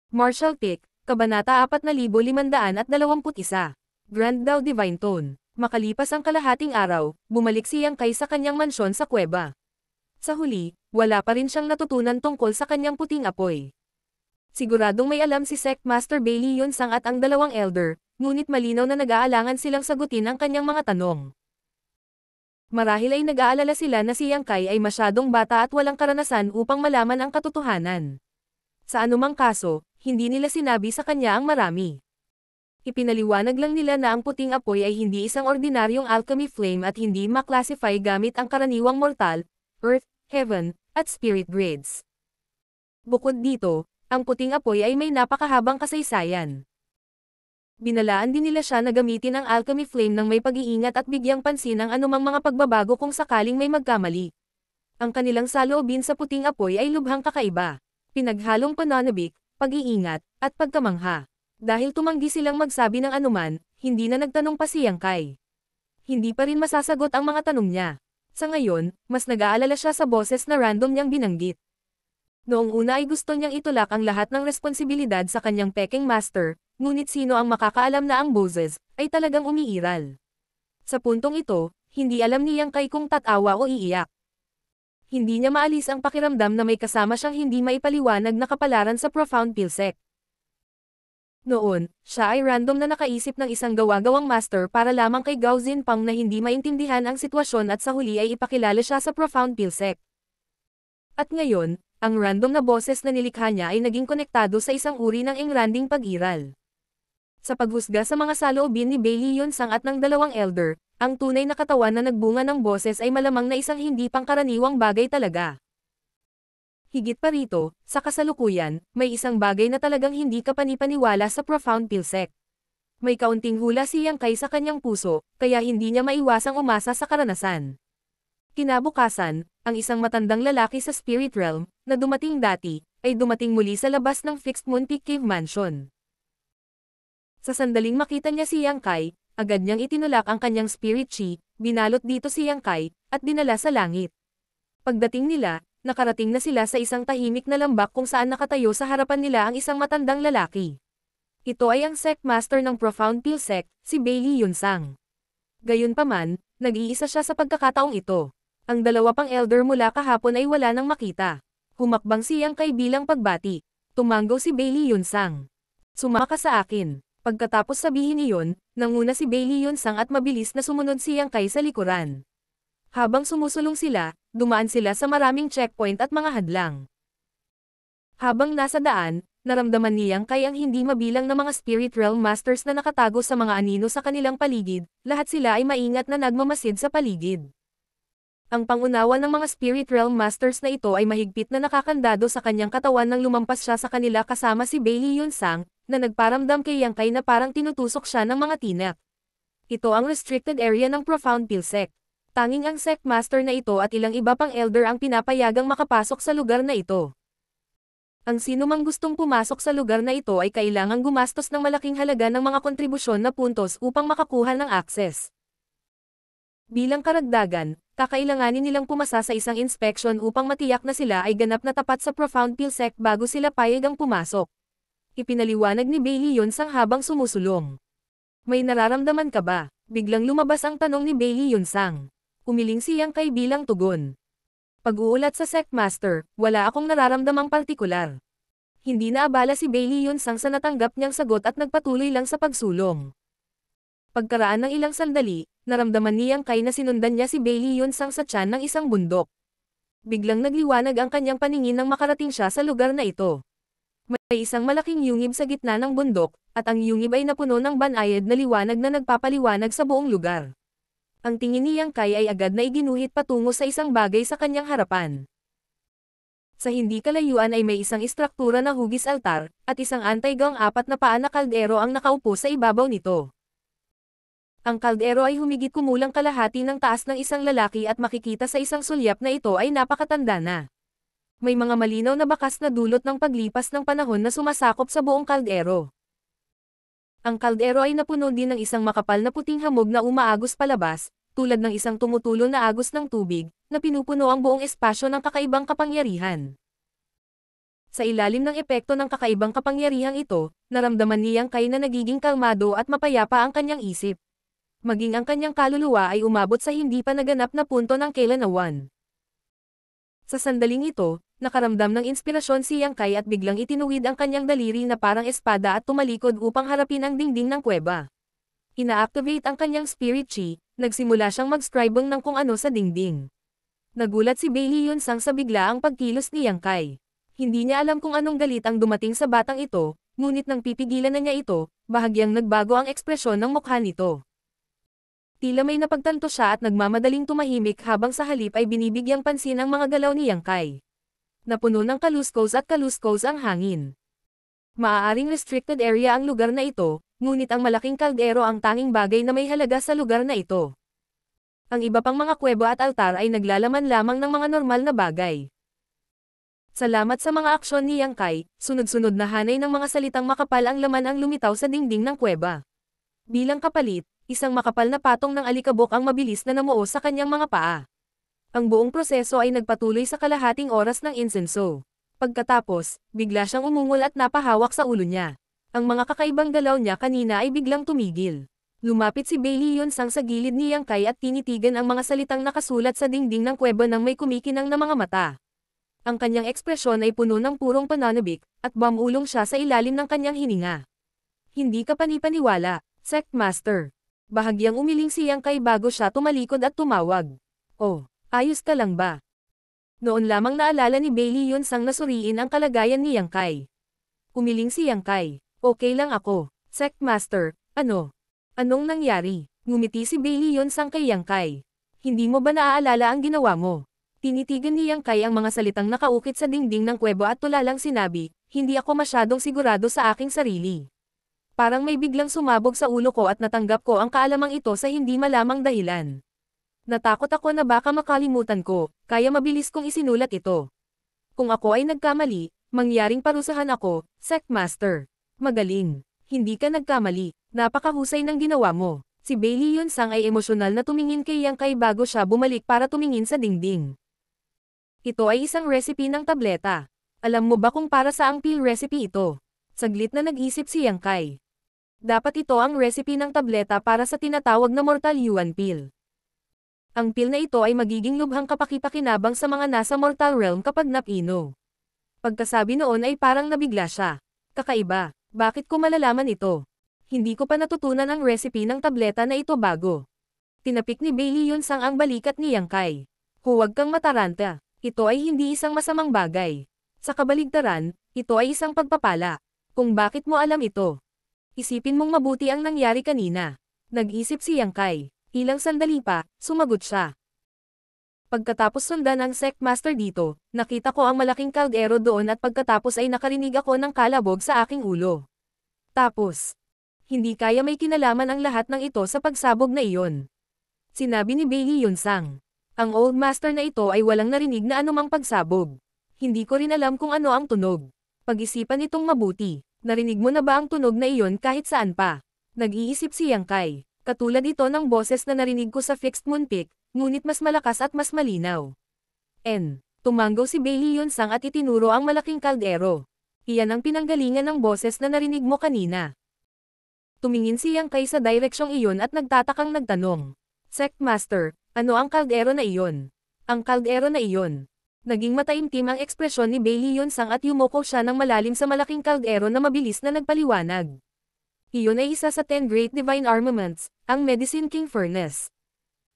Martial Pick, Kabanata 4521. Grand Dao Divine Tone. Makalipas ang kalahating araw, bumalik si Yang Kai sa kanyang mansyon sa kuweba. Sa huli, wala pa rin siyang natutunan tungkol sa kanyang puting apoy. Siguradong may alam si Sect Master Bailey Yunsang at ang dalawang elder, ngunit malinaw na nag-aalangan silang sagutin ang kanyang mga tanong. Marahil ay nag-aalala sila na si Yang Kai ay masyadong bata at walang karanasan upang malaman ang katotohanan. Sa anumang kaso, hindi nila sinabi sa kanya ang marami. Ipinaliwanag lang nila na ang puting apoy ay hindi isang ordinaryong alchemy flame at hindi maklasify gamit ang karaniwang mortal, earth, heaven, at spirit grades. Bukod dito, ang puting apoy ay may napakahabang kasaysayan. Binalaan din nila siya na gamitin ang alchemy flame ng may pag-iingat at bigyang pansin ang anumang mga pagbabago kung sakaling may magkamali. Ang kanilang saloobin sa puting apoy ay lubhang kakaiba. Pinaghalong pananabik, pag-iingat, at pagkamangha. Dahil tumanggi silang magsabi ng anuman, hindi na nagtanong pa si Yang Kai. Hindi pa rin masasagot ang mga tanong niya. Sa ngayon, mas nag-aalala siya sa boses na random niyang binanggit. Noong una ay gusto niyang itulak ang lahat ng responsibilidad sa kanyang peking master, ngunit sino ang makakaalam na ang boses ay talagang umiiral. Sa puntong ito, hindi alam ni Yang Kai kung tatawa o iiyak. Hindi niya maalis ang pakiramdam na may kasama siyang hindi maipaliwanag na kapalaran sa profound pilsek. Noon, siya ay random na nakaisip ng isang gawa-gawang master para lamang kay Gao Zinpang na hindi maintindihan ang sitwasyon at sa huli ay ipakilala siya sa profound pilsek. At ngayon, ang random na boses na nilikha niya ay naging konektado sa isang uri ng engranding pag-iral. Sa paghusga sa mga saloobin ni Bailey Yunsang at ng dalawang elder, ang tunay na katawan na nagbunga ng boses ay malamang na isang hindi pangkaraniwang bagay talaga. Higit pa rito, sa kasalukuyan, may isang bagay na talagang hindi ka panipaniwala sa profound pilsek. May kaunting hula si Yang Kai sa kanyang puso, kaya hindi niya maiwasang umasa sa karanasan. Kinabukasan, ang isang matandang lalaki sa spirit realm, na dumating dati, ay dumating muli sa labas ng Fixed Moon Peak Cave Mansion. Sa sandaling makita niya si Yang Kai, agad niyang itinulak ang kanyang spirit chi, binalot dito si Yang Kai, at dinala sa langit. Pagdating nila, nakarating na sila sa isang tahimik na lambak kung saan nakatayo sa harapan nila ang isang matandang lalaki. Ito ay ang sect master ng Profound Peel Sect, si Bailey Yunsang. Gayunpaman, nag-iisa siya sa pagkakataong ito. Ang dalawa pang elder mula kahapon ay wala nang makita. Humakbang si Yang Kai bilang pagbati. Tumanggo si Bailey Yunsang. Sumama ka sa akin. Pagkatapos sabihin iyon, nanguna si Bailey Yunsang at mabilis na sumunod si Yang Kai sa likuran. Habang sumusulong sila, dumaan sila sa maraming checkpoint at mga hadlang. Habang nasa daan, naramdaman ni Yang Kai ang hindi mabilang na mga spirit realm masters na nakatago sa mga anino sa kanilang paligid, lahat sila ay maingat na nagmamasid sa paligid. Ang pangunawa ng mga spirit realm masters na ito ay mahigpit na nakakandado sa kanyang katawan nang lumampas siya sa kanila kasama si Bailey Yunsang, na nagparamdam kay Yang Kai na parang tinutusok siya ng mga tinak. Ito ang restricted area ng Profound Pilsek. Tanging ang sect master na ito at ilang iba pang elder ang pinapayagang makapasok sa lugar na ito. Ang sinumang gustong pumasok sa lugar na ito ay kailangang gumastos ng malaking halaga ng mga kontribusyon na puntos upang makakuha ng access. Bilang karagdagan, kakailanganin nilang pumasa sa isang inspection upang matiyak na sila ay ganap na tapat sa Profound Pilsek bago sila payagang pumasok. Ipinaliwanag ni Bailey Yunsang habang sumusulong. May nararamdaman ka ba? Biglang lumabas ang tanong ni Bailey Yunsang. Umiling si Yang Kai bilang tugon. Pag-uulat sa sect master, wala akong nararamdamang partikular. Hindi na abala si Bailey Yunsang sa natanggap niyang sagot at nagpatuloy lang sa pagsulong. Pagkaraan ng ilang sandali, naramdaman ni Yang Kai na sinundan niya si Bailey Yunsang sa tiyan ng isang bundok. Biglang nagliwanag ang kanyang paningin nang makarating siya sa lugar na ito. May isang malaking yungib sa gitna ng bundok, at ang yungib ay napuno ng banayad na liwanag na nagpapaliwanag sa buong lugar. Ang tingin ni Yang Kai ay agad na iginuhit patungo sa isang bagay sa kanyang harapan. Sa hindi kalayuan ay may isang istruktura na hugis altar, at isang anti-gang apat na paa na kaldero ang nakaupo sa ibabaw nito. Ang kaldero ay humigit kumulang kalahati ng taas ng isang lalaki at makikita sa isang sulyap na ito ay napakatanda na. May mga malinaw na bakas na dulot ng paglipas ng panahon na sumasakop sa buong kaldero. Ang kaldero ay napuno din ng isang makapal na puting hamog na umaagos palabas, tulad ng isang tumutulo na agos ng tubig, na pinupuno ang buong espasyo ng kakaibang kapangyarihan. Sa ilalim ng epekto ng kakaibang kapangyarihang ito, naramdaman ni Yang Kai na nagiging kalmado at mapayapa ang kanyang isip. Maging ang kanyang kaluluwa ay umabot sa hindi pa naganap na punto ng kailanawan. Sa sandaling ito, nakaramdam ng inspirasyon si Yang Kai at biglang itinuwid ang kanyang daliri na parang espada at tumalikod upang harapin ang dingding ng kuweba. Ina-activate ang kanyang spirit chi, nagsimula siyang mag-scribble ng kung ano sa dingding. Nagulat si Bailey Yunsang sa biglaang pagkilos ni Yang Kai. Hindi niya alam kung anong galit ang dumating sa batang ito, ngunit nang pipigilan na niya ito, bahagyang nagbago ang ekspresyon ng mukha nito. Tila may napagtanto siya at nagmamadaling tumahimik habang sa halip ay binibigyang pansin ang mga galaw ni Yang Kai. Napuno ng kaluskos at kaluskos ang hangin. Maaaring restricted area ang lugar na ito, ngunit ang malaking kaldero ang tanging bagay na may halaga sa lugar na ito. Ang iba pang mga kuweba at altar ay naglalaman lamang ng mga normal na bagay. Salamat sa mga aksyon ni Yang Kai, sunod-sunod na hanay ng mga salitang makapal ang laman ang lumitaw sa dingding ng kuweba. Bilang kapalit, isang makapal na patong ng alikabok ang mabilis na namuo sa kanyang mga paa. Ang buong proseso ay nagpatuloy sa kalahating oras ng insenso. Pagkatapos, bigla siyang umungol at napahawak sa ulo niya. Ang mga kakaibang galaw niya kanina ay biglang tumigil. Lumapit si Bailey Yunsang sa gilid ni Yang Kai at tinitigan ang mga salitang nakasulat sa dingding ng kuweba ng may kumikinang na mga mata. Ang kanyang ekspresyon ay puno ng purong pananabik, at bumulong siya sa ilalim ng kanyang hininga. Hindi ka panipaniwala, Sect Master. Bahagyang umiling si Yang Kai bago siya tumalikod at tumawag. Oh, ayos ka lang ba? Noon lamang naalala ni Bailey Yunsang na suriin ang kalagayan ni Yang Kai. Umiling si Yang Kai. Okay lang ako, Sect Master, ano? Anong nangyari? Ngumiti si Bailey Yunsang kay Yang Kai. Hindi mo ba naaalala ang ginawa mo? Tinitigan ni Yang Kai ang mga salitang nakaukit sa dingding ng kuweba at tulalang sinabi, hindi ako masyadong sigurado sa aking sarili. Parang may biglang sumabog sa ulo ko at natanggap ko ang kaalamang ito sa hindi malamang dahilan. Natakot ako na baka makalimutan ko, kaya mabilis kong isinulat ito. Kung ako ay nagkamali, mangyaring parusahan ako, Sect Master. Magaling. Hindi ka nagkamali. Napakahusay ng ginawa mo. Si Bailey Yunsang ay emosyonal na tumingin kay Yang Kai bago siya bumalik para tumingin sa dingding. Ito ay isang recipe ng tableta. Alam mo ba kung para saang pill recipe ito? Saglit na nag-isip si Yang Kai. Dapat ito ang recipe ng tableta para sa tinatawag na Mortal Yuan pill. Ang pill na ito ay magiging lubhang kapakipakinabang sa mga nasa mortal realm kapag napino. Pagkasabi noon ay parang nabigla siya. Kakaiba, bakit ko malalaman ito? Hindi ko pa natutunan ang recipe ng tableta na ito bago. Tinapik ni Bailey Yunsang ang balikat ni Yang Kai. Huwag kang mataranta. Ito ay hindi isang masamang bagay. Sa kabaligtaran, ito ay isang pagpapala. Kung bakit mo alam ito? Isipin mong mabuti ang nangyari kanina. Nag-isip si Yang Kai. Ilang sandali pa, sumagot siya. Pagkatapos sundan ang Sect Master dito, nakita ko ang malaking kaldero doon at pagkatapos ay nakarinig ako ng kalabog sa aking ulo. Tapos, hindi kaya may kinalaman ang lahat ng ito sa pagsabog na iyon. Sinabi ni Bailey Yunsang. Ang Old Master na ito ay walang narinig na anumang pagsabog. Hindi ko rin alam kung ano ang tunog. Pag-isipan itong mabuti. Narinig mo na ba ang tunog na iyon kahit saan pa? Nag-iisip si Yang Kai. Katulad ito ng boses na narinig ko sa Fixed Moon Peak, ngunit mas malakas at mas malinaw. Tumanggaw si Bailey Yunsang at itinuro ang malaking kaldero. Iyan ang pinanggalingan ng boses na narinig mo kanina. Tumingin si Yang Kai sa direksyong iyon at nagtatakang nagtanong. Sect Master, ano ang kaldero na iyon? Ang kaldero na iyon. Naging mataimtim ang ekspresyon ni Bailey Yunsang at yumuko siya ng malalim sa malaking kaldero na mabilis na nagpaliwanag. Iyon ay isa sa 10 Great Divine Armaments, ang Medicine King Furnace.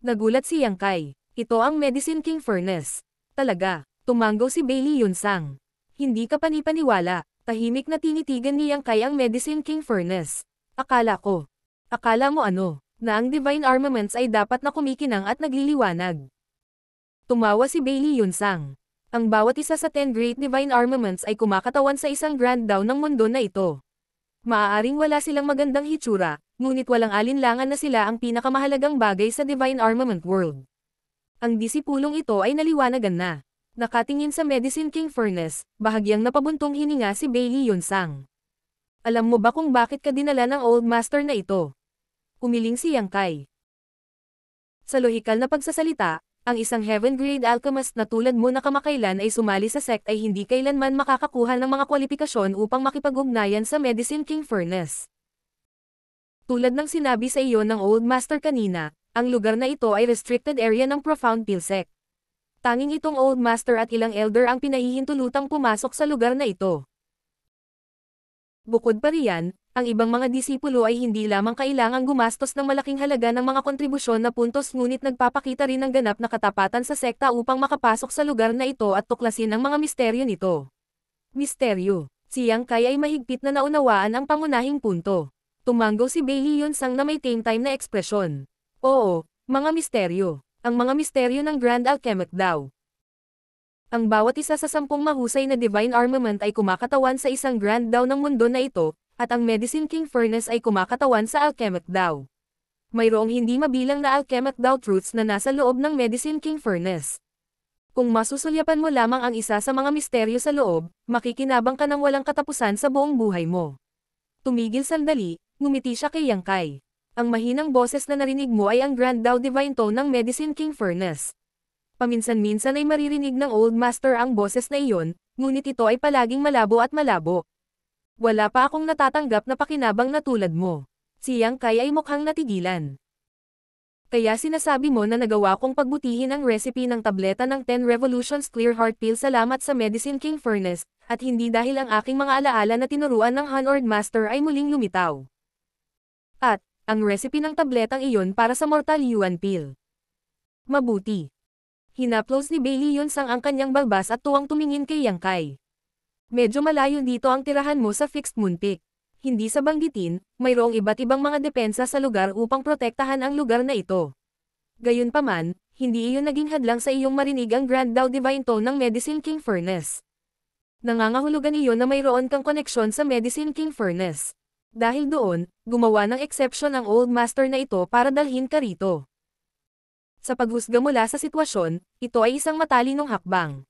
Nagulat si Yang Kai. Ito ang Medicine King Furnace. Talaga, tumanggaw si Bailey Yunsang. Hindi ka panipaniwala, tahimik na tinitigan ni Yang Kai ang Medicine King Furnace. Akala mo ano? Na ang Divine Armaments ay dapat na kumikinang at nagliliwanag. Tumawa si Bailey Yunsang. Ang bawat isa sa 10 Great Divine Armaments ay kumakatawan sa isang grand down ng mundo na ito. Maaaring wala silang magandang hitsura, ngunit walang alinlangan na sila ang pinakamahalagang bagay sa Divine Armament World. Ang disipulong ito ay naliwanagan na. Nakatingin sa Medicine King Furnace, bahagyang napabuntong hininga si Bailey Yunsang. Alam mo ba kung bakit ka dinala ng Old Master na ito? Umiling si Yang Kai. Sa lohikal na pagsasalita, Ang isang heaven-grade alchemist na tulad mo na kamakailan ay sumali sa sect ay hindi kailanman makakakuha ng mga kwalifikasyon upang makipag-ugnayan sa Medicine King Furnace. Tulad ng sinabi sa iyo ng Old Master kanina, ang lugar na ito ay restricted area ng Profound Peel Sect. Tanging itong Old Master at ilang Elder ang pinahihintulutang pumasok sa lugar na ito. Bukod pa riyan, ang ibang mga disipulo ay hindi lamang kailangang gumastos ng malaking halaga ng mga kontribusyon na puntos ngunit nagpapakita rin ng ganap na katapatan sa sekta upang makapasok sa lugar na ito at tuklasin ang mga misteryo nito. Misteryo. Si Yang Kai ay mahigpit na naunawaan ang pangunahing punto. Tumanggo si Bailey Yonsang na may tame time na ekspresyon. Oo, mga misteryo. Ang mga misteryo ng Grand Alchemic daw. Ang bawat isa sa 10 mahusay na divine armament ay kumakatawan sa isang grand daw ng mundo na ito, at ang Medicine King Furnace ay kumakatawan sa Alchemic daw. Mayroong hindi mabilang na Alchemic daw truths na nasa loob ng Medicine King Furnace. Kung masusulyapan mo lamang ang isa sa mga misteryo sa loob, makikinabang ka ng walang katapusan sa buong buhay mo. Tumigil sandali, ngumiti siya kay Yang Kai. Ang mahinang boses na narinig mo ay ang Grand Dao Divine Tone ng Medicine King Furnace. Paminsan-minsan ay maririnig ng Old Master ang boses na iyon, ngunit ito ay palaging malabo at malabo. Wala pa akong natatanggap na pakinabang na tulad mo. Si Yang Kai ay mukhang natigilan. Kaya sinasabi mo na nagawa kong pagbutihin ang recipe ng tableta ng 10 Revolutions Clear Heart Pill salamat sa Medicine King Furnace, at hindi dahil ang aking mga alaala na tinuruan ng Hanord Master ay muling lumitaw. At, ang recipe ng tabletang iyon para sa Mortal Yuan Pill. Mabuti. Hinaplos ni Bailey Yonsang ang kanyang balbas at tuwang tumingin kay Yang Kai. Medyo malayo dito ang tirahan mo sa Fixed Moon Peak. Hindi sa banggitin, mayroong iba't ibang mga depensa sa lugar upang protektahan ang lugar na ito. Gayunpaman, hindi iyon naging hadlang sa iyong marinig ang Grand Dao Divine Tone ng Medicine King Furnace. Nangangahulugan iyon na mayroon kang koneksyon sa Medicine King Furnace. Dahil doon, gumawa ng exception ang Old Master na ito para dalhin ka rito. Sa paghusga mula sa sitwasyon, ito ay isang matalinong hakbang.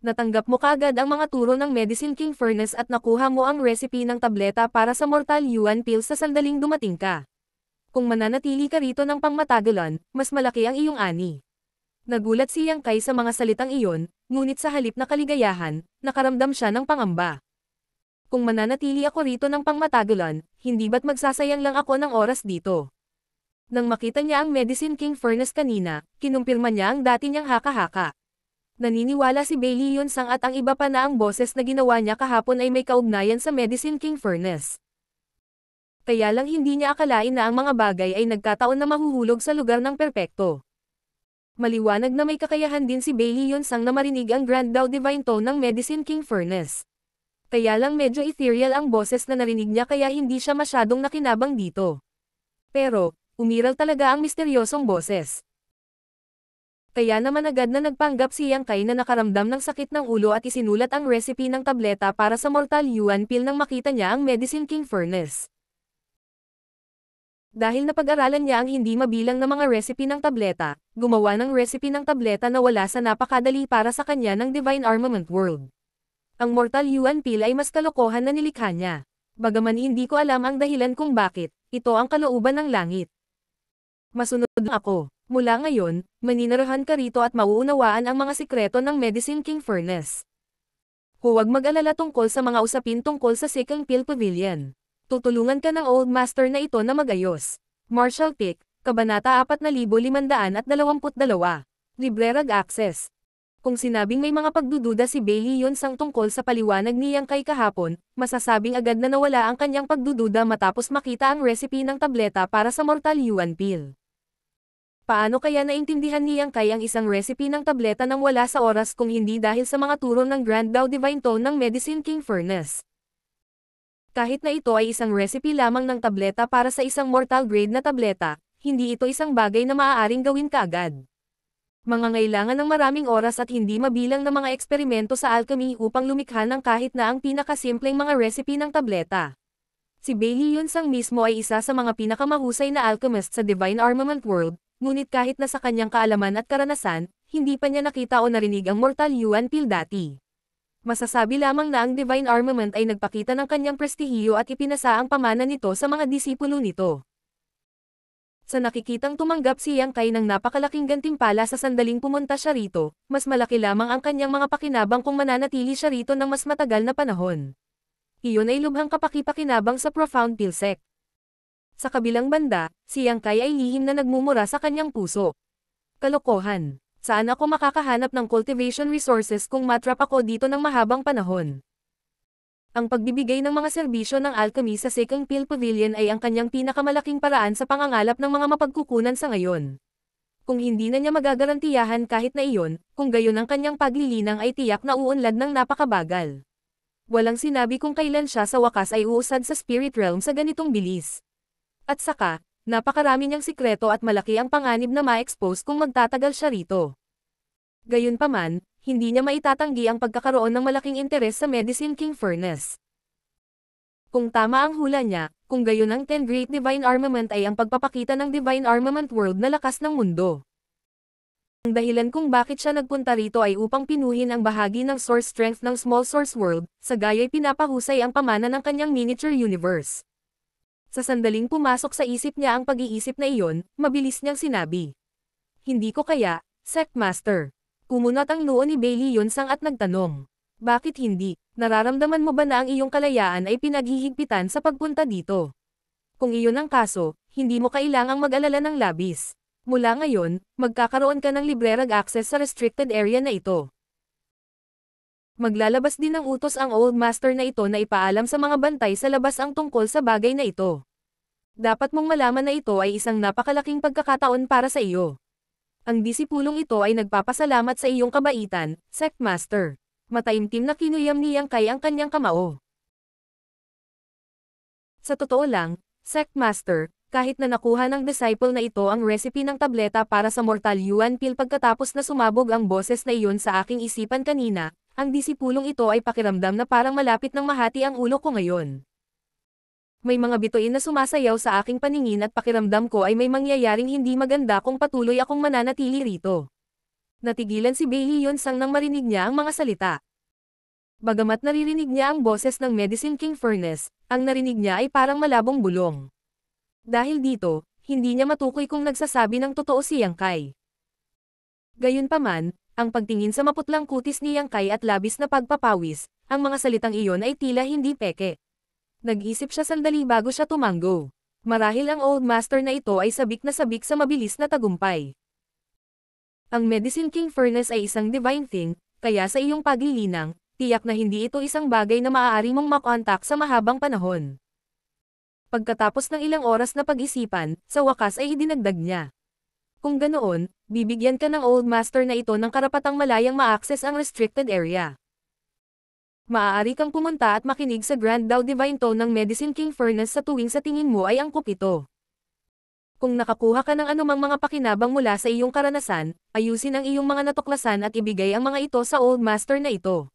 Natanggap mo kaagad ang mga turo ng Medicine King Furnace at nakuha mo ang recipe ng tableta para sa Mortal Yuan Pill sa sandaling dumating ka. Kung mananatili ka rito ng pangmatagalan, mas malaki ang iyong ani. Nagulat si Yang Kai sa mga salitang iyon, ngunit sa halip na kaligayahan, nakaramdam siya ng pangamba. Kung mananatili ako rito ng pangmatagalan, hindi ba't magsasayang lang ako ng oras dito? Nang makita niya ang Medicine King Furnace kanina, kinumpirma niya ang dati niyang haka-haka. Naniniwala si Bailey Yonsang at ang iba pa na ang boses na ginawa niya kahapon ay may kaugnayan sa Medicine King Furnace. Kaya lang hindi niya akalain na ang mga bagay ay nagkataon na mahuhulog sa lugar ng perpekto. Maliwanag na may kakayahan din si Bailey Yonsang na marinig ang Grand Dao Divine Tone ng Medicine King Furnace. Kaya lang medyo ethereal ang boses na narinig niya kaya hindi siya masyadong nakinabang dito. Pero, umiral talaga ang misteryosong boses. Kaya naman agad na nagpanggap si Yang Kai na nakaramdam ng sakit ng ulo at isinulat ang recipe ng tableta para sa Mortal Yuan Pill nang makita niya ang Medicine King Furnace. Dahil napag-aralan niya ang hindi mabilang na mga recipe ng tableta, gumawa ng recipe ng tableta na wala sa napakadali para sa kanya ng Divine Armament World. Ang Mortal Yuan Pill ay mas kalokohan na nilikha niya. Bagaman hindi ko alam ang dahilan kung bakit, ito ang kalooban ng langit. Masunod ako. Mula ngayon, maninirahan ka rito at mauunawaan ang mga sikreto ng Medicine King Furnace. Huwag mag-alala tungkol sa mga usapin tungkol sa Second Pill Pavilion. Tutulungan ka ng Old Master na ito na magayos. Marshall Pick, Kabanata 4522. Librerag Access. Kung sinabing may mga pagdududa si Bailey Yonsang tungkol sa paliwanag ni Yang Kai kahapon, masasabing agad na nawala ang kanyang pagdududa matapos makita ang recipe ng tableta para sa Mortal Yuan Pill. Paano kaya naintindihan ni Yang Kai ang isang recipe ng tableta nang wala sa oras kung hindi dahil sa mga turo ng Grand Dao Divine Tone ng Medicine King Furnace? Kahit na ito ay isang recipe lamang ng tableta para sa isang mortal grade na tableta, hindi ito isang bagay na maaaring gawin kaagad. Mangangailangan ng maraming oras at hindi mabilang na mga eksperimento sa alchemy upang lumikha ng kahit na ang pinakasimpleng mga recipe ng tableta. Si Bailey Yonsang mismo ay isa sa mga pinakamahusay na alchemist sa Divine Armament World, ngunit kahit na sa kanyang kaalaman at karanasan, hindi pa niya nakita o narinig ang Mortal Yuan Pill dati. Masasabi lamang na ang Divine Armament ay nagpakita ng kanyang prestihiyo at ipinasa ang pamana nito sa mga disipulo nito. Sa nakikitang tumanggap si Yang Kai ng napakalaking gantimpala sa sandaling pumunta siya rito, mas malaki lamang ang kanyang mga pakinabang kung mananatili siya rito ng mas matagal na panahon. Iyon ay lubhang kapaki-pakinabang sa Profound Pilsec. Sa kabilang banda, si Yang Kai ay lihim na nagmumura sa kanyang puso. Kalokohan. Saan ako makakahanap ng cultivation resources kung matrap ako dito ng mahabang panahon? Ang pagbibigay ng mga serbisyo ng alchemy sa Second Pill Pavilion ay ang kanyang pinakamalaking paraan sa pangangalap ng mga mapagkukunan sa ngayon. Kung hindi na niya magagarantiyahan kahit na iyon, kung gayon ang kanyang paglilinang ay tiyak na uunlad ng napakabagal. Walang sinabi kung kailan siya sa wakas ay uusad sa spirit realm sa ganitong bilis. At saka, napakarami niyang sikreto at malaki ang panganib na ma-expose kung magtatagal siya rito. Gayunpaman, hindi niya maitatanggi ang pagkakaroon ng malaking interes sa Medicine King Furnace. Kung tama ang hula niya, kung gayon ang 10 Great Divine Armament ay ang pagpapakita ng Divine Armament World na lakas ng mundo. Ang dahilan kung bakit siya nagpunta rito ay upang pinuhin ang bahagi ng source strength ng Small Source World, sa gaya'y pinapahusay ang pamana ng kanyang miniature universe. Sa sandaling pumasok sa isip niya ang pag-iisip na iyon, mabilis niyang sinabi. Hindi ko kaya, Sect Master. Kumunat ang noo ni Bailey Yunsang at nagtanong. Bakit hindi? Nararamdaman mo ba na ang iyong kalayaan ay pinaghihigpitan sa pagpunta dito? Kung iyon ang kaso, hindi mo kailangang mag-alala ng labis. Mula ngayon, magkakaroon ka ng librerag access sa restricted area na ito. Maglalabas din ng utos ang Old Master na ito na ipaalam sa mga bantay sa labas ang tungkol sa bagay na ito. Dapat mong malaman na ito ay isang napakalaking pagkakataon para sa iyo. Ang disipulong ito ay nagpapasalamat sa iyong kabaitan, Sect Master. Mataimtim na kinuyam ni Yang Kai ang kanyang kamao. Sa totoo lang, Sect Master, kahit na nakuha ng disciple na ito ang recipe ng tableta para sa Mortal Yuan Pill pagkatapos na sumabog ang boses na iyon sa aking isipan kanina, ang disipulong ito ay pakiramdam na parang malapit ng mahati ang ulo ko ngayon. May mga bituin na sumasayaw sa aking paningin at pakiramdam ko ay may mangyayaring hindi maganda kung patuloy akong mananatili rito. Natigilan si Bailey Yunsang nang marinig niya ang mga salita. Bagamat naririnig niya ang boses ng Medicine King Furnace, ang narinig niya ay parang malabong bulong. Dahil dito, hindi niya matukoy kung nagsasabi ng totoo si Yang Kai. Gayunpaman, ang pagtingin sa maputlang kutis ni Yang Kai at labis na pagpapawis, ang mga salitang iyon ay tila hindi peke. Nag-isip siya sandali bago siya tumanggo. Marahil ang Old Master na ito ay sabik sa mabilis na tagumpay. Ang Medicine King Furnace ay isang divine thing, kaya sa iyong paglilinang, tiyak na hindi ito isang bagay na maaari mong makontak sa mahabang panahon. Pagkatapos ng ilang oras na pag-isipan, sa wakas ay idinagdag niya. Kung ganoon, bibigyan ka ng Old Master na ito ng karapatang malayang ma-access ang restricted area. Maaari kang pumunta at makinig sa Grand Dao Divine Tone ng Medicine King Furnace sa tuwing sa tingin mo ay angkop ito. Kung nakakuha ka ng anumang mga pakinabang mula sa iyong karanasan, ayusin ang iyong mga natuklasan at ibigay ang mga ito sa Old Master na ito.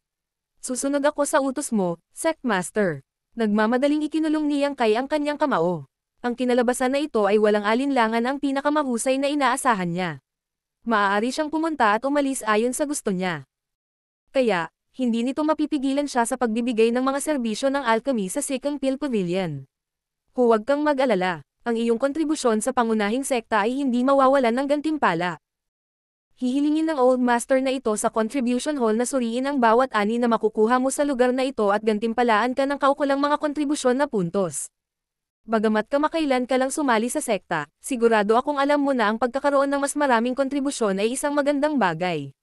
Susunod ako sa utos mo, Sect Master. Nagmamadaling ikinulong ni Yang Kai ang kanyang kamao. Ang kinalabasan na ito ay walang alinlangan ang pinakamahusay na inaasahan niya. Maaari siyang pumunta at umalis ayon sa gusto niya. Kaya, hindi nito mapipigilan siya sa pagbibigay ng mga serbisyo ng alchemy sa Second Pill Pavilion. Huwag kang mag-alala, ang iyong kontribusyon sa pangunahing sekta ay hindi mawawalan ng gantimpala. Hihilingin ng Old Master na ito sa Contribution Hall na suriin ang bawat ani na makukuha mo sa lugar na ito at gantimpalaan ka ng kaukulang mga kontribusyon na puntos. Bagamat kamakailan ka lang sumali sa sekta, sigurado akong alam mo na ang pagkakaroon ng mas maraming kontribusyon ay isang magandang bagay.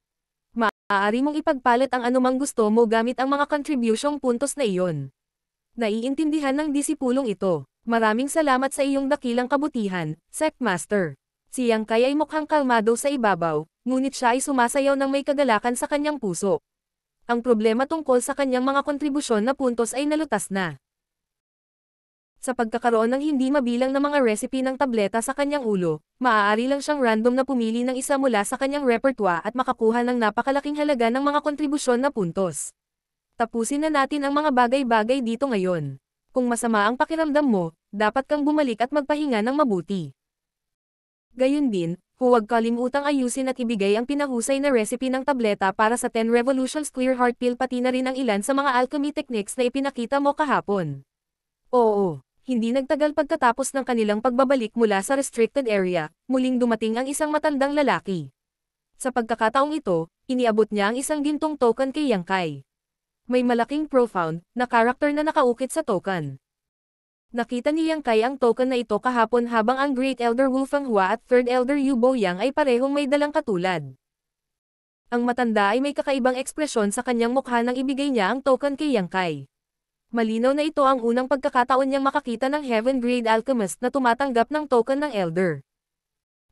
Maaari mong ipagpalit ang anumang gusto mo gamit ang mga kontribusyong puntos na iyon. Naiintindihan ng disipulong ito. Maraming salamat sa iyong dakilang kabutihan, Sect Master. Si Yang Kai ay mukhang kalmado sa ibabaw, ngunit siya ay sumasayaw ng may kagalakan sa kanyang puso. Ang problema tungkol sa kanyang mga kontribusyon na puntos ay nalutas na. Sa pagkakaroon ng hindi mabilang na mga recipe ng tableta sa kanyang ulo, maaari lang siyang random na pumili ng isa mula sa kanyang repertoire at makakuha ng napakalaking halaga ng mga kontribusyon na puntos. Tapusin na natin ang mga bagay-bagay dito ngayon. Kung masama ang pakiramdam mo, dapat kang bumalik at magpahinga ng mabuti. Gayun din, huwag kalimutang ayusin at ibigay ang pinahusay na recipe ng tableta para sa 10 Revolutions Clear Heart Pill pati na rin ang ilan sa mga alchemy techniques na ipinakita mo kahapon. Oo. Hindi nagtagal pagkatapos ng kanilang pagbabalik mula sa restricted area, muling dumating ang isang matandang lalaki. Sa pagkakataong ito, iniabot niya ang isang gintong token kay Yang Kai. May malaking profound na karakter na nakaukit sa token. Nakita ni Yang Kai ang token na ito kahapon habang ang Great Elder Wu Fenghua at Third Elder Yu Boyang ay parehong may dalang katulad. Ang matanda ay may kakaibang ekspresyon sa kanyang mukha nang ibigay niya ang token kay Yang Kai. Malinaw na ito ang unang pagkakataon niyang makakita ng Heaven Grade Alchemist na tumatanggap ng token ng Elder.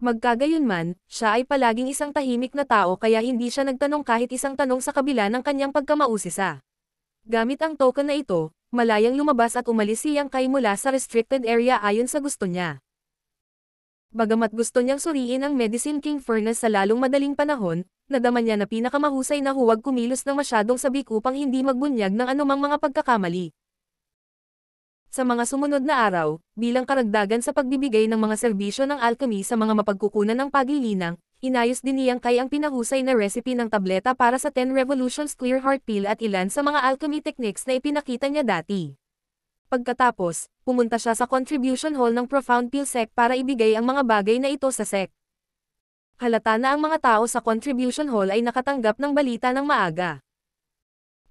Magkagayunman, siya ay palaging isang tahimik na tao kaya hindi siya nagtanong kahit isang tanong sa kabila ng kanyang pagkamausisa. Gamit ang token na ito, malayang lumabas at umalis si Yang Kai mula sa restricted area ayon sa gusto niya. Bagamat gusto niyang suriin ang Medicine King Furnace sa lalong madaling panahon, nadama niya na pinakamahusay na huwag kumilos ng masyadong sabik upang hindi magbunyag ng anumang mga pagkakamali. Sa mga sumunod na araw, bilang karagdagan sa pagbibigay ng mga serbisyo ng alchemy sa mga mapagkukunan ng pagilinang, inayos din ni Yang Kai ang pinahusay na recipe ng tableta para sa 10 Revolutions Clear Heart Pill at ilan sa mga alchemy techniques na ipinakita niya dati. Pagkatapos, pumunta siya sa contribution hall ng Profound Pill Sect para ibigay ang mga bagay na ito sa sect. Halata na ang mga tao sa contribution hall ay nakatanggap ng balita ng maaga.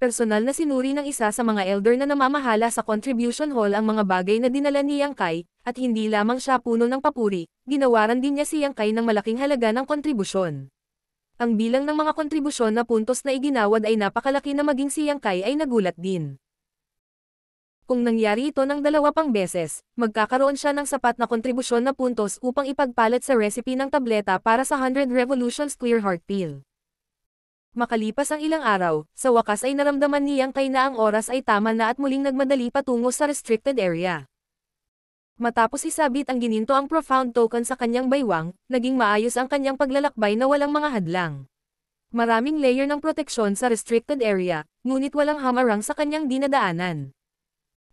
Personal na sinuri ng isa sa mga elder na namamahala sa contribution hall ang mga bagay na dinala ni Yang Kai, at hindi lamang siya puno ng papuri, ginawaran din niya si Yang Kai ng malaking halaga ng kontribusyon. Ang bilang ng mga kontribusyon na puntos na iginawad ay napakalaki na maging si Yang Kai ay nagulat din. Kung nangyari ito ng 2 pang beses, magkakaroon siya ng sapat na kontribusyon na puntos upang ipagpalit sa recipe ng tableta para sa 100 Revolutions Clear Heart Pill. Makalipas ang ilang araw, sa wakas ay naramdaman ni Yang Kai na ang oras ay tama na at muling nagmadali patungo sa restricted area. Matapos isabit ang gininto ang profound token sa kanyang baywang, naging maayos ang kanyang paglalakbay na walang mga hadlang. Maraming layer ng proteksyon sa restricted area, ngunit walang hamarang sa kanyang dinadaanan.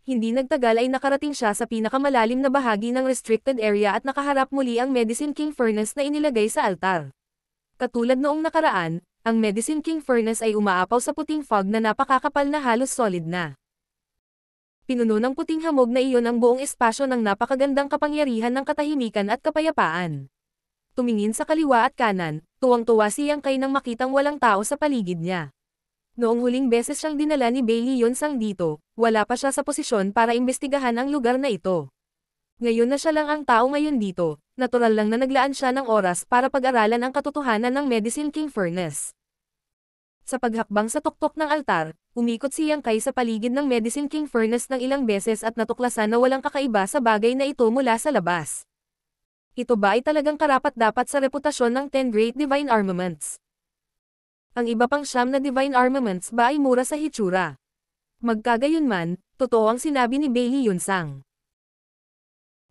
Hindi nagtagal ay nakarating siya sa pinakamalalim na bahagi ng restricted area at nakaharap muli ang Medicine King Furnace na inilagay sa altar. Katulad noong nakaraan, ang Medicine King Furnace ay umaapaw sa puting fog na napakakapal na halos solid na. Pinuno ng puting hamog na iyon ang buong espasyo ng napakagandang kapangyarihan ng katahimikan at kapayapaan. Tumingin sa kaliwa at kanan, tuwang-tuwa si Yang Kai nang makitang walang tao sa paligid niya. Noong huling beses siyang dinala ni Bailey Yonsang dito, wala pa siya sa posisyon para imbestigahan ang lugar na ito. Ngayon na siya lang ang tao ngayon dito, natural lang na naglaan siya ng oras para pag-aralan ang katotohanan ng Medicine King Furnace. Sa paghakbang sa tuktok ng altar, umikot si Yang Kai sa paligid ng Medicine King Furnace ng ilang beses at natuklasan na walang kakaiba sa bagay na ito mula sa labas. Ito ba ay talagang karapat-dapat sa reputasyon ng 10 Great Divine Armaments? Ang iba pang 9 na Divine Armaments ba ay mura sa hitsura? Magkagayunman, totoo ang sinabi ni Bailey Yonsang.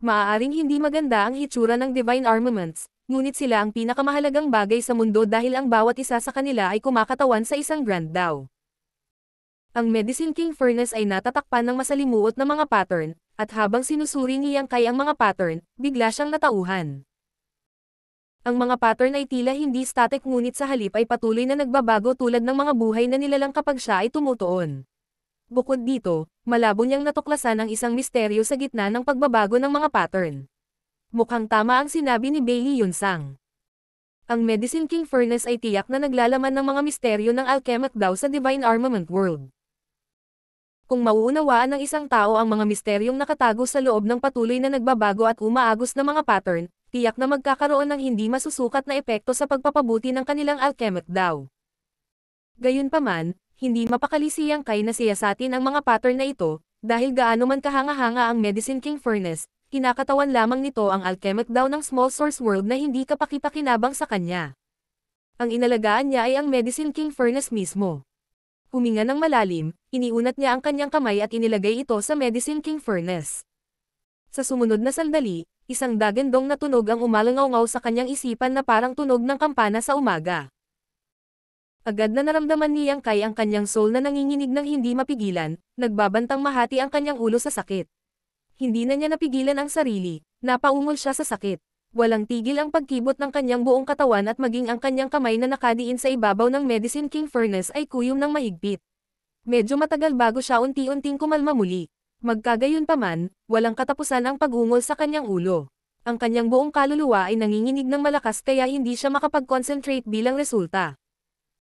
Maaaring hindi maganda ang hitsura ng Divine Armaments, ngunit sila ang pinakamahalagang bagay sa mundo dahil ang bawat isa sa kanila ay kumakatawan sa isang Grand Dao. Ang Medicine King Furnace ay natatakpan ng masalimuot na mga pattern, at habang sinusuri ni Yang Kai ang mga pattern, bigla siyang natauhan. Ang mga pattern ay tila hindi static ngunit sa halip ay patuloy na nagbabago tulad ng mga buhay na nilalang kapag siya ay tumutuon. Bukod dito, malabo niyang natuklasan ang isang misteryo sa gitna ng pagbabago ng mga pattern. Mukhang tama ang sinabi ni Bailey Yonsang. Ang Medicine King Furnace ay tiyak na naglalaman ng mga misteryo ng alchemic daw sa Divine Armament World. Kung mauunawaan ng isang tao ang mga misteryong nakatago sa loob ng patuloy na nagbabago at umaagos na mga pattern, tiyak na magkakaroon ng hindi masusukat na epekto sa pagpapabuti ng kanilang alchemic daw. Gayunpaman, hindi mapakali si Yang Kai na siyasatin ang mga pattern na ito, dahil gaano man kahanga-hanga ang Medicine King Furnace, kinakatawan lamang nito ang alchemic daw ng Small Source World na hindi kapakipakinabang sa kanya. Ang inalagaan niya ay ang Medicine King Furnace mismo. Huminga ng malalim, iniunat niya ang kanyang kamay at inilagay ito sa Medicine King Furnace. Sa sumunod na sandali, isang dagandong na tunog ang umalangaw-ngaw sa kanyang isipan na parang tunog ng kampana sa umaga. Agad na naramdaman ni Yang Kai ang kanyang soul na nanginginig ng hindi mapigilan, nagbabantang mahati ang kanyang ulo sa sakit. Hindi na niya napigilan ang sarili, napaungol siya sa sakit. Walang tigil ang pagkibot ng kanyang buong katawan at maging ang kanyang kamay na nakadiin sa ibabaw ng Medicine King Furnace ay kuyom ng mahigpit. Medyo matagal bago siya unti-unting kumalma muli. Magkagayunpaman, walang katapusan ang pag-ungol sa kanyang ulo. Ang kanyang buong kaluluwa ay nanginginig ng malakas kaya hindi siya makapag-concentrate bilang resulta.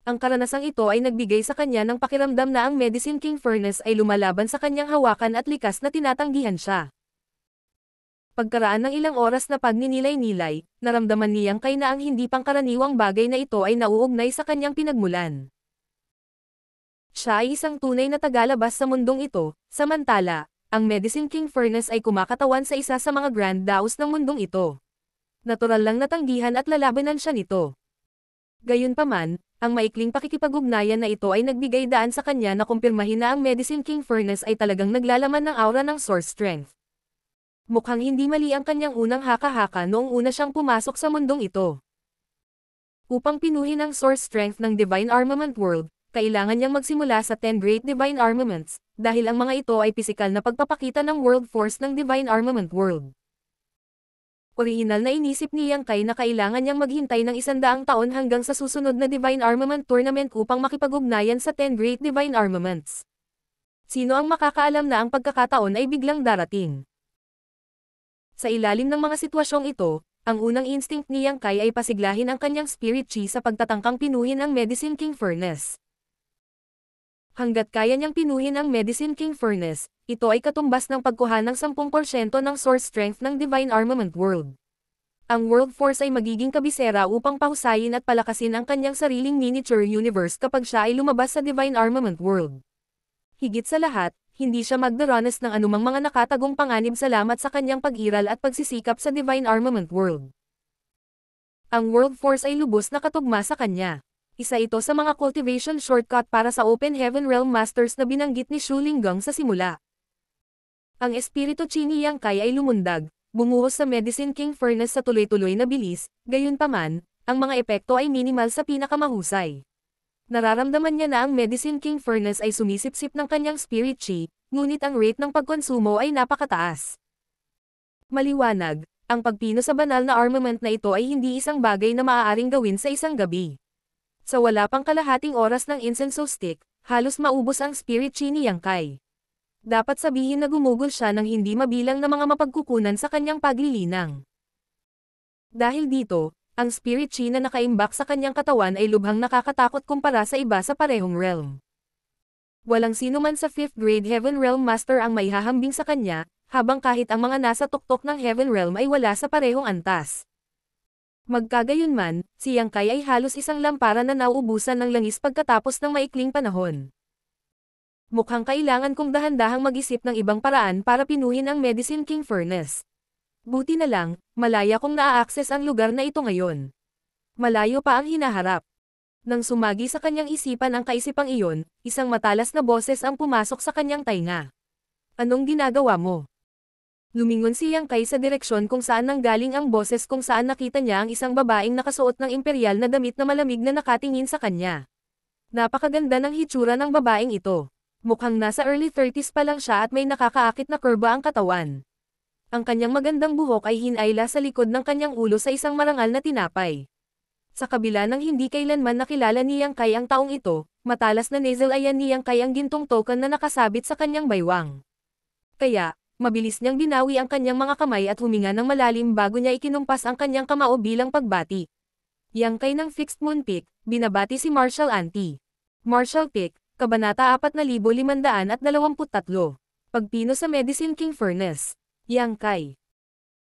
Ang karanasang ito ay nagbigay sa kanya ng pakiramdam na ang Medicine King Furnace ay lumalaban sa kanyang hawakan at likas na tinatanggihan siya. Pagkaraan ng ilang oras na pagninilay-nilay, naramdaman ni Yang Kai na ang hindi pangkaraniwang bagay na ito ay nauugnay sa kanyang pinagmulan. Siya ay isang tunay na tagalabas sa mundong ito, samantala, ang Medicine King Furnace ay kumakatawan sa isa sa mga Grand Daos ng mundong ito. Natural lang natanggihan at lalabanan siya nito. Gayunpaman, ang maikling pakikipag-ugnayan na ito ay nagbigay daan sa kanya na kumpirmahin na ang Medicine King Furnace ay talagang naglalaman ng aura ng Source Strength. Mukhang hindi mali ang kanyang unang haka-haka noong una siyang pumasok sa mundong ito. Upang pinuhin ang Source Strength ng Divine Armament World, kailangan niyang magsimula sa 10 Great Divine Armaments, dahil ang mga ito ay pisikal na pagpapakita ng World Force ng Divine Armament World. Orihinal na inisip ni Yang Kai na kailangan niyang maghintay ng 100 taon hanggang sa susunod na Divine Armament Tournament upang makipag-ugnayan sa 10 Great Divine Armaments. Sino ang makakaalam na ang pagkakataon ay biglang darating? Sa ilalim ng mga sitwasyong ito, ang unang instinct ni Yang Kai ay pasiglahin ang kanyang Spirit Chi sa pagtatangkang pinuhin ang Medicine King Furnace. Hanggat kaya niyang pinuhin ang Medicine King Furnace, ito ay katumbas ng pagkuha ng 10% ng Source Strength ng Divine Armament World. Ang World Force ay magiging kabisera upang pahusayin at palakasin ang kanyang sariling miniature universe kapag siya ay lumabas sa Divine Armament World. Higit sa lahat, hindi siya magdaranas ng anumang mga nakatagong panganib salamat sa kanyang pag-iral at pagsisikap sa Divine Armament World. Ang World Force ay lubos na katugma sa kanya. Isa ito sa mga cultivation shortcut para sa Open Heaven Realm Masters na binanggit ni Shu Linggang sa simula. Ang Espiritu Chi ni Yang Kai ay lumundag, bumuhos sa Medicine King Furnace sa tuloy-tuloy na bilis, gayunpaman, ang mga epekto ay minimal sa pinakamahusay. Nararamdaman niya na ang Medicine King Furnace ay sumisipsip ng kanyang Spirit Chi, ngunit ang rate ng pagkonsumo ay napakataas. Maliwanag, ang pagpino sa banal na armament na ito ay hindi isang bagay na maaaring gawin sa isang gabi. Sa wala pang kalahating oras ng incense stick, halos maubos ang Spirit Chi ni Yang Kai. Dapat sabihin na gumugol siya ng hindi mabilang na mga mapagkukunan sa kanyang paglilinang. Dahil dito, ang Spirit Chi na nakaimbak sa kanyang katawan ay lubhang nakakatakot kumpara sa iba sa parehong realm. Walang sino man sa 5th grade Heaven Realm Master ang maihahambing sa kanya, habang kahit ang mga nasa tuktok ng Heaven Realm ay wala sa parehong antas. Magkagayunman, si Yang Kai ay halos isang lamparan na nauubusan ng langis pagkatapos ng maikling panahon. Mukhang kailangan kong dahan-dahang mag-isip ng ibang paraan para pinuhin ang Medicine King Furnace. Buti na lang, malaya kong naa-access ang lugar na ito ngayon. Malayo pa ang hinaharap. Nang sumagi sa kanyang isipan ang kaisipang iyon, isang matalas na boses ang pumasok sa kanyang tainga. Anong ginagawa mo? Lumingon si Yang Kai sa direksyon kung saan nanggaling ang boses kung saan nakita niya ang isang babaeng nakasuot ng imperial na damit na malamig na nakatingin sa kanya. Napakaganda ng hitsura ng babaeng ito. Mukhang nasa early 30s pa lang siya at may nakakaakit na kurba ang katawan. Ang kanyang magandang buhok ay hinayla sa likod ng kanyang ulo sa isang marangal na tinapay. Sa kabila ng hindi kailanman nakilala ni Yang Kai ang taong ito, matalas na nasal ayan ni Yang Kai ang gintong token na nakasabit sa kanyang baywang. Kaya, mabilis niyang binawi ang kanyang mga kamay at huminga ng malalim bago niya ikinumpas ang kanyang kamao bilang pagbati. Yang Kai ng Fixed Moon Peak, binabati si Martial Ante. Martial Peak, Kabanata 4523. Pagpino sa Medicine King Furnace. Yang Kai.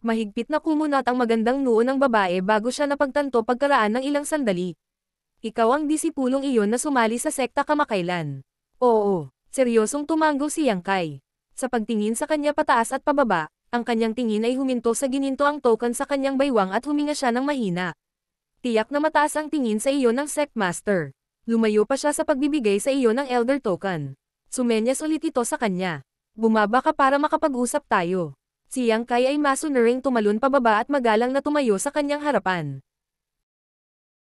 Mahigpit na kumunat ang magandang noo ng babae bago siya napagtanto pagkaraan ng ilang sandali. Ikaw ang disipulong iyon na sumali sa sekta kamakailan. Oo, seryosong tumango si Yang Kai. Sa pagtingin sa kanya pataas at pababa, ang kanyang tingin ay huminto sa gininto ang token sa kanyang baywang at huminga siya ng mahina. Tiyak na mataas ang tingin sa iyo ng Sect Master. Lumayo pa siya sa pagbibigay sa iyo ng Elder Token. Sumenyas ulit ito sa kanya. Bumaba ka para makapag-usap tayo. Si Yang Kai ay masunuring tumalon pababa at magalang na tumayo sa kanyang harapan.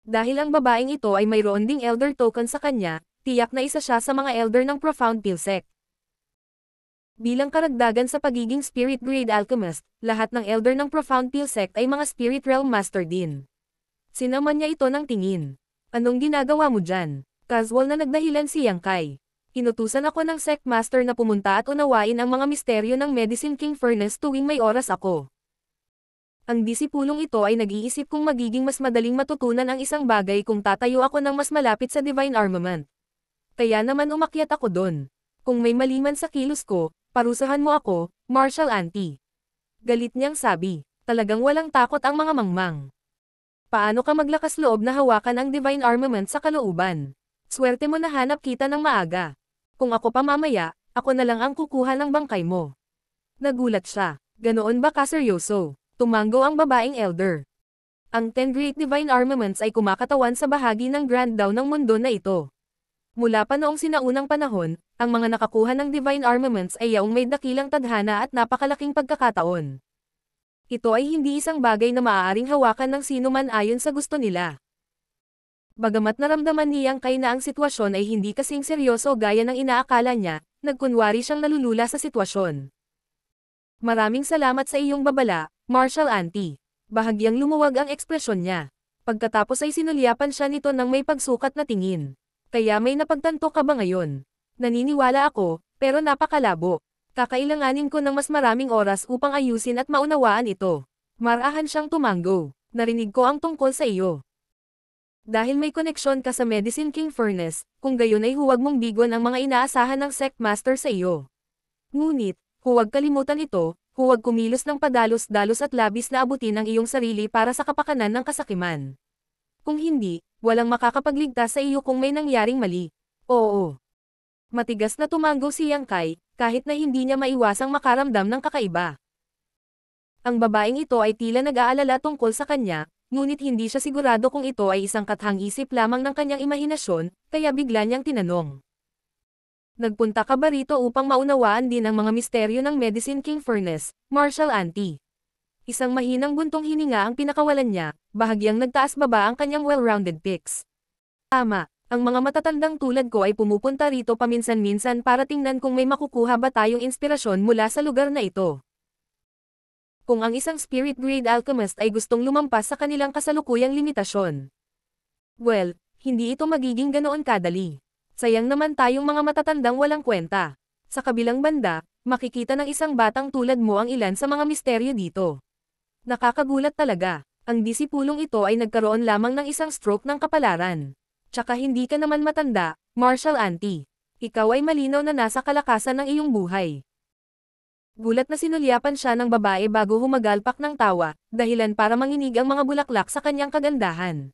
Dahil ang babaeng ito ay mayroon ding Elder Token sa kanya, tiyak na isa siya sa mga Elder ng Profound Peel Sect. Bilang karagdagan sa pagiging Spirit Grade Alchemist, lahat ng Elder ng Profound Peel Sect ay mga Spirit Realm Master din. Sinaman niya ito ng tingin. Anong ginagawa mo dyan? Casual na nagdahilan si Yang Kai. Inutusan ako ng Sect Master na pumunta at unawain ang mga misteryo ng Medicine King Furnace tuwing may oras ako. Ang disipulong ito ay nag-iisip kung magiging mas madaling matutunan ang isang bagay kung tatayo ako ng mas malapit sa Divine Armament. Kaya naman umakyat ako doon. Kung may mali man sa kilos ko, parusahan mo ako, Martial Auntie. Galit niyang sabi. Talagang walang takot ang mga mangmang. Paano ka maglakas loob na hawakan ang Divine Armament sa kalooban? Swerte mo na hanap kita ng maaga. Kung ako pa mamaya, ako na lang ang kukuha ng bangkay mo. Nagulat siya. Ganoon ba kaseryoso? Tumango ang babaeng elder. Ang 10 Great Divine Armaments ay kumakatawan sa bahagi ng Grand Dawn ng mundo na ito. Mula pa noong sinaunang panahon, ang mga nakakuha ng Divine Armaments ay yaong may dakilang tadhana at napakalaking pagkakataon. Ito ay hindi isang bagay na maaaring hawakan ng sino man ayon sa gusto nila. Bagamat naramdaman niyang kay na ang sitwasyon ay hindi kasing seryoso gaya ng inaakala niya, nagkunwari siyang nalulula sa sitwasyon. Maraming salamat sa iyong babala, Martial Auntie. Bahagyang lumuwag ang ekspresyon niya. Pagkatapos ay sinulyapan siya nito ng may pagsukat na tingin. Kaya may napagtanto ka ba ngayon? Naniniwala ako, pero napakalabo. Kakailanganin ko ng mas maraming oras upang ayusin at maunawaan ito. Marahan siyang tumango. Narinig ko ang tungkol sa iyo. Dahil may koneksyon ka sa Medicine King Furnace, kung gayon ay huwag mong bigon ang mga inaasahan ng Sect Master sa iyo. Ngunit, huwag kalimutan ito, huwag kumilos ng padalos-dalos at labis na abutin ang iyong sarili para sa kapakanan ng kasakiman. Kung hindi, walang makakapagligtas sa iyo kung may nangyaring mali. Oo. Matigas na tumango si Yang Kai, kahit na hindi niya maiwasang makaramdam ng kakaiba. Ang babaeng ito ay tila nag-aalala tungkol sa kanya, ngunit hindi siya sigurado kung ito ay isang kathang-isip lamang ng kanyang imahinasyon, kaya bigla niyang tinanong. Nagpunta ka ba rito upang maunawaan din ang mga misteryo ng Medicine King Furnace, Martial Auntie? Isang mahinang buntong hininga ang pinakawalan niya, bahagyang nagtaas-baba ang kanyang well-rounded peaks. Tama, ang mga matatandang tulad ko ay pumupunta rito paminsan-minsan para tingnan kung may makukuha ba tayong inspirasyon mula sa lugar na ito. Kung ang isang spirit-grade alchemist ay gustong lumampas sa kanilang kasalukuyang limitasyon. Well, hindi ito magiging ganoon kadali. Sayang naman tayong mga matatandang walang kwenta. Sa kabilang banda, makikita ng isang batang tulad mo ang ilan sa mga misteryo dito. Nakakagulat talaga. Ang disipulong ito ay nagkaroon lamang ng isang stroke ng kapalaran. Tsaka hindi ka naman matanda, Martial Auntie. Ikaw ay malinaw na nasa kalakasan ng iyong buhay. Gulat na sinulyapan siya ng babae bago humagalpak ng tawa, dahilan para manginig ang mga bulaklak sa kanyang kagandahan.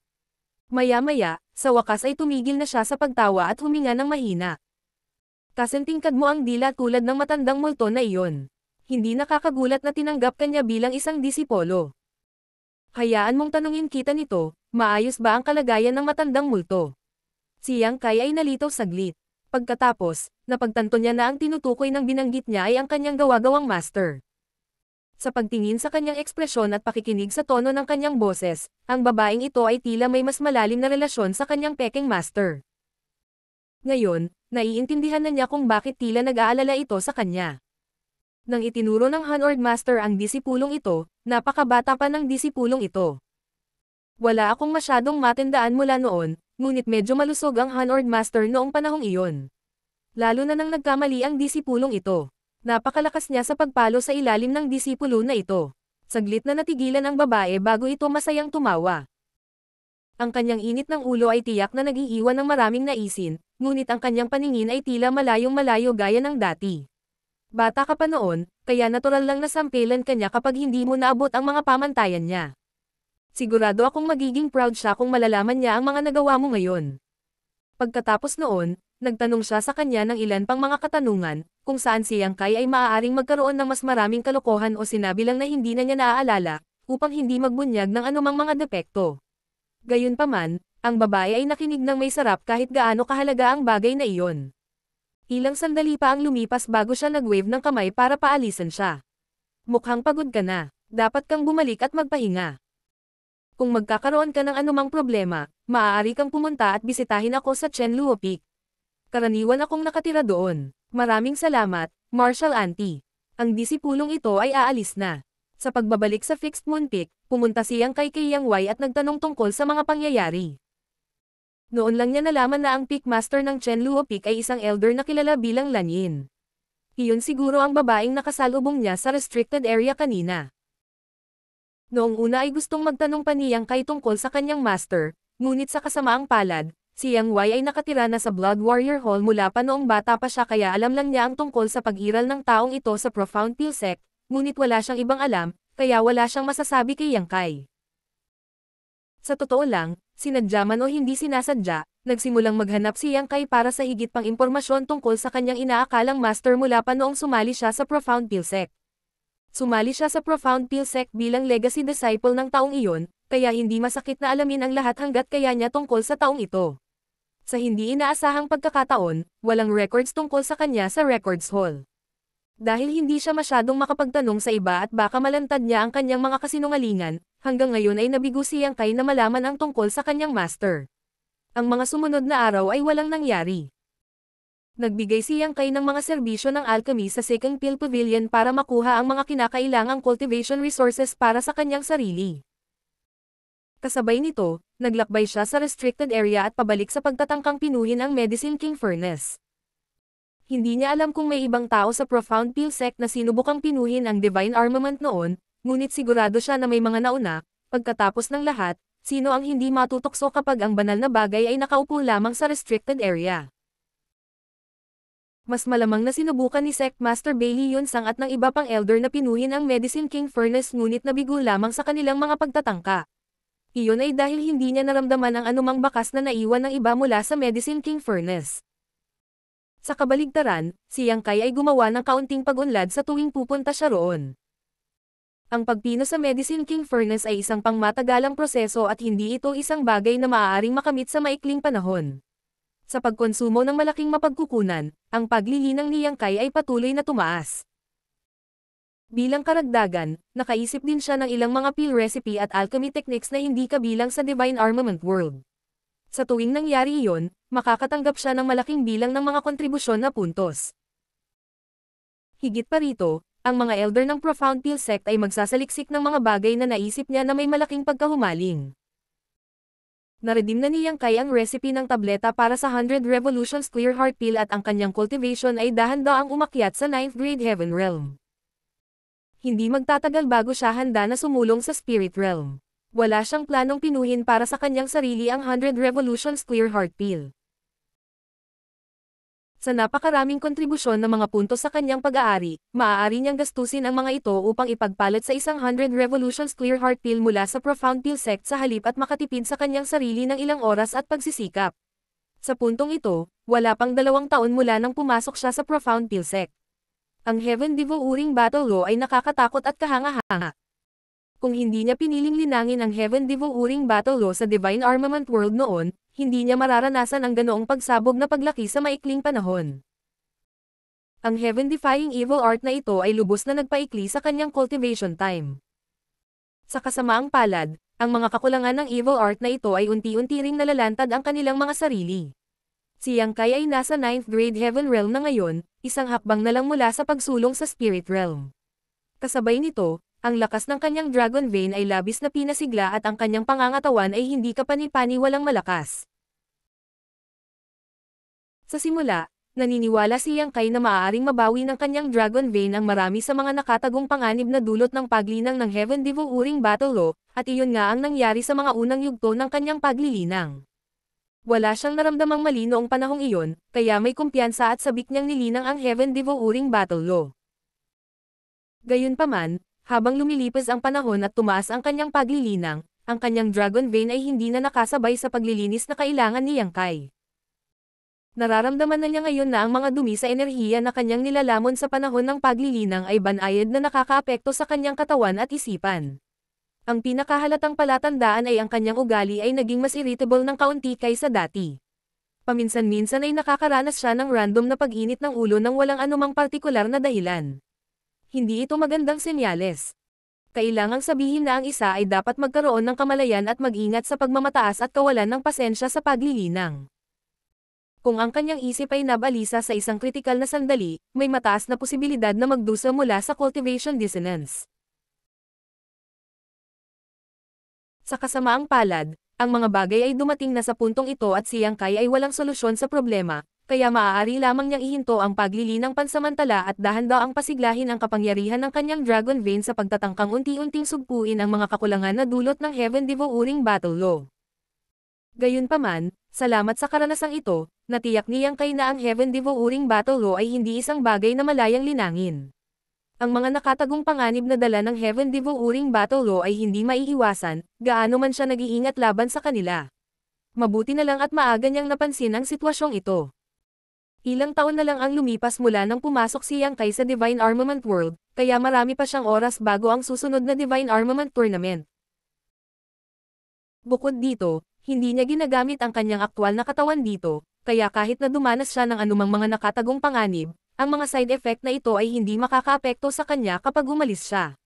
Maya-maya, sa wakas ay tumigil na siya sa pagtawa at huminga ng mahina. Kasentingkad mo ang dila tulad ng matandang multo na iyon. Hindi nakakagulat na tinanggap kanya bilang isang disipolo. Hayaan mong tanungin kita nito, maayos ba ang kalagayan ng matandang multo? Si Yang Kai ay nalitaw saglit. Pagkatapos, napagtanto niya na ang tinutukoy ng binanggit niya ay ang kanyang gawa-gawang master. Sa pagtingin sa kanyang ekspresyon at pakikinig sa tono ng kanyang boses, ang babaeng ito ay tila may mas malalim na relasyon sa kanyang peking master. Ngayon, naiintindihan na niya kung bakit tila nag-aalala ito sa kanya. Nang itinuro ng Hanord Master ang disipulong ito, napakabata pa ng disipulong ito. Wala akong masyadong matandaan mula noon, ngunit medyo malusog ang Hanord Master noong panahong iyon. Lalo na nang nagkamali ang disipulong ito. Napakalakas niya sa pagpalo sa ilalim ng disipulo na ito. Saglit na natigilan ang babae bago ito masayang tumawa. Ang kanyang init ng ulo ay tiyak na nag-iiwan ng maraming naisin, ngunit ang kanyang paningin ay tila malayong-malayo gaya ng dati. Bata ka pa noon, kaya natural lang na sampilan kanya kapag hindi mo naabot ang mga pamantayan niya. Sigurado akong magiging proud siya kung malalaman niya ang mga nagawa mo ngayon. Pagkatapos noon, nagtanong siya sa kanya ng ilan pang mga katanungan, kung saan si Yang Kai ay maaaring magkaroon ng mas maraming kalokohan o sinabi lang na hindi na niya naaalala, upang hindi magbunyag ng anumang mga depekto. Gayunpaman, ang babae ay nakinig ng may sarap kahit gaano kahalaga ang bagay na iyon. Ilang sandali pa ang lumipas bago siya nag-wave ng kamay para paalisan siya. Mukhang pagod ka na, dapat kang bumalik at magpahinga. Kung magkakaroon ka ng anumang problema, maaari kang pumunta at bisitahin ako sa Chenluo Peak. Karaniwan akong nakatira doon. Maraming salamat, Martial Auntie. Ang disipulong ito ay aalis na. Sa pagbabalik sa Fixed Moon Peak, pumunta siyang kay Yang Wei at nagtanong tungkol sa mga pangyayari. Noon lang niya nalaman na ang Peak Master ng Chenluo Peak ay isang elder na kilala bilang Lanyin. Iyon siguro ang babaeng nakasalubong niya sa restricted area kanina. Noong una ay gustong magtanong pa ni Yang Kai tungkol sa kanyang master, ngunit sa kasamaang palad, si Yang Wei ay nakatira na sa Blood Warrior Hall mula pa noong bata pa siya kaya alam lang niya ang tungkol sa pag-iral ng taong ito sa Profound Peel Sect, ngunit wala siyang ibang alam, kaya wala siyang masasabi kay Yang Kai. Sa totoo lang, sinadya man o hindi sinasadya, nagsimulang maghanap si Yang Kai para sa higit pang impormasyon tungkol sa kanyang inaakalang master mula pa noong sumali siya sa Profound Peel Sect. Sumali siya sa Profound Peel Sect bilang legacy disciple ng taong iyon, kaya hindi masakit na alamin ang lahat hanggat kaya niya tungkol sa taong ito. Sa hindi inaasahang pagkakataon, walang records tungkol sa kanya sa Records Hall. Dahil hindi siya masyadong makapagtanong sa iba at baka malantad niya ang kanyang mga kasinungalingan, hanggang ngayon ay nabigo si Yang Kai na malaman ang tungkol sa kanyang master. Ang mga sumunod na araw ay walang nangyari. Nagbigay si Yang Kai ng mga serbisyo ng alchemy sa Second Peel Pavilion para makuha ang mga kinakailangang cultivation resources para sa kanyang sarili. Kasabay nito, naglakbay siya sa restricted area at pabalik sa pagtatangkang pinuhin ang Medicine King Furnace. Hindi niya alam kung may ibang tao sa Profound Peel Sect na sinubukang pinuhin ang Divine Armament noon, ngunit sigurado siya na may mga nauna, pagkatapos ng lahat, sino ang hindi matutokso kapag ang banal na bagay ay nakaupo lamang sa restricted area. Mas malamang na sinubukan ni Sect Master Bailey Yunsang at ng iba pang elder na pinuhin ang Medicine King Furnace ngunit nabigo lamang sa kanilang mga pagtatangka. Iyon ay dahil hindi niya naramdaman ang anumang bakas na naiwan ng iba mula sa Medicine King Furnace. Sa kabaligtaran, si Yang Kai ay gumawa ng kaunting pag-unlad sa tuwing pupunta siya roon. Ang pagpino sa Medicine King Furnace ay isang pangmatagalang proseso at hindi ito isang bagay na maaaring makamit sa maikling panahon. Sa pagkonsumo ng malaking mapagkukunan, ang paglilinang ni Yang Kai ay patuloy na tumaas. Bilang karagdagan, nakaisip din siya ng ilang mga peel recipe at alchemy techniques na hindi kabilang sa Divine Armament World. Sa tuwing nangyari iyon, makakatanggap siya ng malaking bilang ng mga kontribusyon na puntos. Higit pa rito, ang mga elder ng Profound Peel Sect ay magsasaliksik ng mga bagay na naisip niya na may malaking pagkahumaling. Naredim na ni Yang Kai ang recipe ng tableta para sa 100 Revolutions Clear Heart Peel at ang kanyang cultivation ay dahan-daang umakyat sa 9th grade Heaven Realm. Hindi magtatagal bago siya handa na sumulong sa Spirit Realm. Wala siyang planong pinuhin para sa kanyang sarili ang 100 Revolutions Clear Heart Peel. Sa napakaraming kontribusyon ng mga puntos sa kanyang pag-aari, maaari niyang gastusin ang mga ito upang ipagpalit sa isang 100 Revolutions Clear Heart Peel mula sa Profound Peel Sect sa halip at makatipid sa kanyang sarili ng ilang oras at pagsisikap. Sa puntong ito, wala pang 2 taon mula nang pumasok siya sa Profound Peel Sect. Ang Heaven Devouring Battle Law ay nakakatakot at kahanga-hanga. Kung hindi niya piniling linangin ang Heaven Devouring Battle Law sa Divine Armament World noon, hindi niya mararanasan ang ganoong pagsabog na paglaki sa maikling panahon. Ang Heaven Defying Evil Art na ito ay lubos na nagpaikli sa kanyang cultivation time. Sa kasamaang palad, ang mga kakulangan ng Evil Art na ito ay unti-unti ring nalalantad ang kanilang mga sarili. Si Yang Kai ay nasa 9th grade Heaven Realm na ngayon, isang hakbang na lang mula sa pagsulong sa Spirit Realm. Kasabay nito, ang lakas ng kanyang Dragon Vein ay labis na pinasigla at ang kanyang pangangatawan ay hindi kapani-paniwalang malakas. Sa simula, naniniwala si Yang Kai na maaaring mabawi ng kanyang Dragon Vein ang marami sa mga nakatagong panganib na dulot ng paglinang ng Heaven Devouring Battle Law, at iyon nga ang nangyari sa mga unang yugto ng kanyang paglilinang. Wala siyang naramdamang mali noong panahong iyon, kaya may kumpiyansa at sabik niyang nilinang ang Heaven Devouring Battle Law. Gayunpaman, habang lumilipas ang panahon at tumaas ang kanyang paglilinang, ang kanyang Dragon Vein ay hindi na nakasabay sa paglilinis na kailangan ni Yang Kai. Nararamdaman na niya ngayon na ang mga dumi sa enerhiya na kanyang nilalamon sa panahon ng paglilinang ay banayad na nakakaapekto sa kanyang katawan at isipan. Ang pinakahalatang palatandaan ay ang kanyang ugali ay naging mas irritable ng kaunti kaysa dati. Paminsan-minsan ay nakakaranas siya ng random na pag-init ng ulo nang walang anumang partikular na dahilan. Hindi ito magandang senyales. Kailangang sabihin na ang isa ay dapat magkaroon ng kamalayan at mag-ingat sa pagmamataas at kawalan ng pasensya sa paglilinang. Kung ang kanyang isip ay nabalisa sa isang kritikal na sandali, may mataas na posibilidad na magdusa mula sa cultivation dissonance. Sa kasamaang palad, ang mga bagay ay dumating na sa puntong ito at si Yang Kai ay walang solusyon sa problema, kaya maaari lamang niyang ihinto ang paglilinang pansamantala at dahan-daang pasiglahin ang kapangyarihan ng kanyang Dragon Vein sa pagtatangkang unti-unting sugpuin ang mga kakulangan na dulot ng Heaven Devouring Battle Law. Gayunpaman, salamat sa karanasang ito, natiyak ni Yang Kai na ang Heaven Devouring Battle Law ay hindi isang bagay na malayang linangin. Ang mga nakatagong panganib na dala ng Heaven Devouring Battle Law ay hindi maiiwasan, gaano man siya nag-iingat laban sa kanila. Mabuti na lang at maaga niyang napansin ang sitwasyong ito. Ilang taon na lang ang lumipas mula nang pumasok si Yang Kai sa Divine Armament World, kaya marami pa siyang oras bago ang susunod na Divine Armament Tournament. Bukod dito, hindi niya ginagamit ang kanyang aktwal na katawan dito, kaya kahit na dumanas siya ng anumang mga nakatagong panganib, ang mga side effect na ito ay hindi makakaapekto sa kanya kapag umalis siya.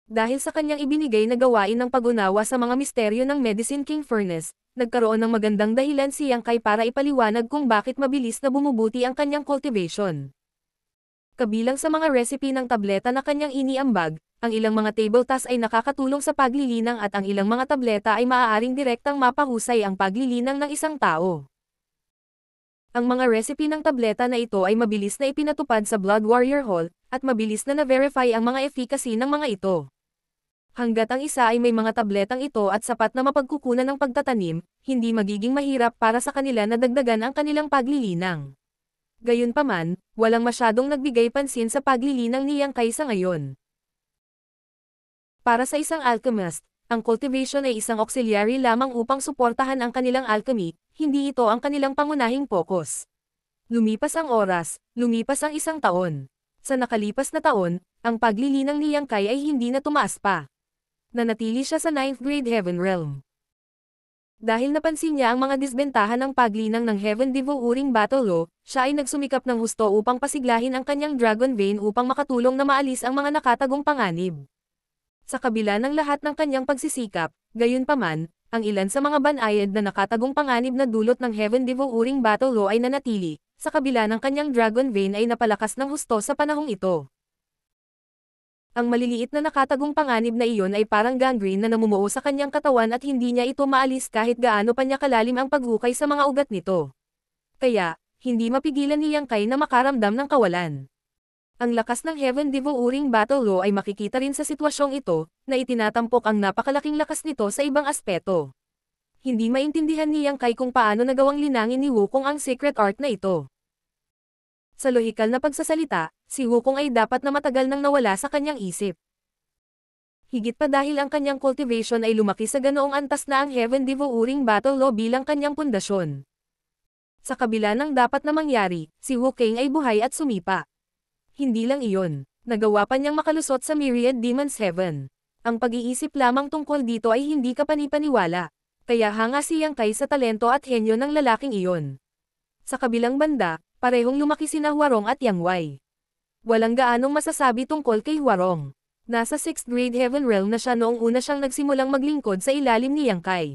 Dahil sa kanyang ibinigay na gawain ng pag-unawa sa mga misteryo ng Medicine King Furnace, nagkaroon ng magandang dahilan si Yang Kai para ipaliwanag kung bakit mabilis na bumubuti ang kanyang cultivation. Kabilang sa mga recipe ng tableta na kanyang iniambag, ang ilang mga table tasks ay nakakatulong sa paglilinang at ang ilang mga tableta ay maaaring direktang mapahusay ang paglilinang ng isang tao. Ang mga recipe ng tableta na ito ay mabilis na ipinatupad sa Blood Warrior Hall, at mabilis na na-verify ang mga efficacy ng mga ito. Hanggat ang isa ay may mga tabletang ito at sapat na mapagkukunan ng pagtatanim, hindi magiging mahirap para sa kanila na dagdagan ang kanilang paglilinang. Gayunpaman, walang masyadong nagbigay pansin sa paglilinang ni Yang Kai sa ngayon. Para sa isang alchemist, ang cultivation ay isang auxiliary lamang upang suportahan ang kanilang alchemy, hindi ito ang kanilang pangunahing focus. Lumipas ang oras, lumipas ang isang taon. Sa nakalipas na taon, ang paglilinang ni Yang Kai ay hindi na tumaas pa. Nanatili siya sa 9th grade Heaven Realm. Dahil napansin niya ang mga disbentahan ng paglinang ng Heaven Devouring Battle Law, siya ay nagsumikap ng husto upang pasiglahin ang kanyang Dragon Vein upang makatulong na maalis ang mga nakatagong panganib. Sa kabila ng lahat ng kanyang pagsisikap, gayunpaman, ang ilan sa mga banayad na nakatagong panganib na dulot ng Heaven Devouring Battle Law ay nanatili, sa kabila ng kanyang Dragon Vein ay napalakas ng husto sa panahong ito. Ang maliliit na nakatagong panganib na iyon ay parang gangrene na namumuo sa kanyang katawan at hindi niya ito maalis kahit gaano pa niya kalalim ang paghukay sa mga ugat nito. Kaya, hindi mapigilan ni Yang Kai na makaramdam ng kawalan. Ang lakas ng Heaven Devouring Battle Law ay makikita rin sa sitwasyong ito, na itinatampok ang napakalaking lakas nito sa ibang aspeto. Hindi maintindihan ni Yang Kai kung paano nagawang linangin ni Wukong ang secret art na ito. Sa lohikal na pagsasalita, si Wukong ay dapat na matagal nang nawala sa kanyang isip. Higit pa dahil ang kanyang cultivation ay lumaki sa ganoong antas na ang Heaven Devouring Battle Law bilang kanyang pundasyon. Sa kabila ng dapat na mangyari, si Wukong ay buhay at sumipa. Hindi lang iyon, nagawa pa niyang makalusot sa Myriad Demon's Heaven. Ang pag-iisip lamang tungkol dito ay hindi kapanipaniwala, kaya hanga si Yang Kai sa talento at henyo ng lalaking iyon. Sa kabilang banda, parehong lumaki sina Hwarong at Yang Wei. Walang gaanong masasabi tungkol kay Hwarong. Nasa 6th grade Heaven Realm na siya noong una siyang nagsimulang maglingkod sa ilalim ni Yang Kai.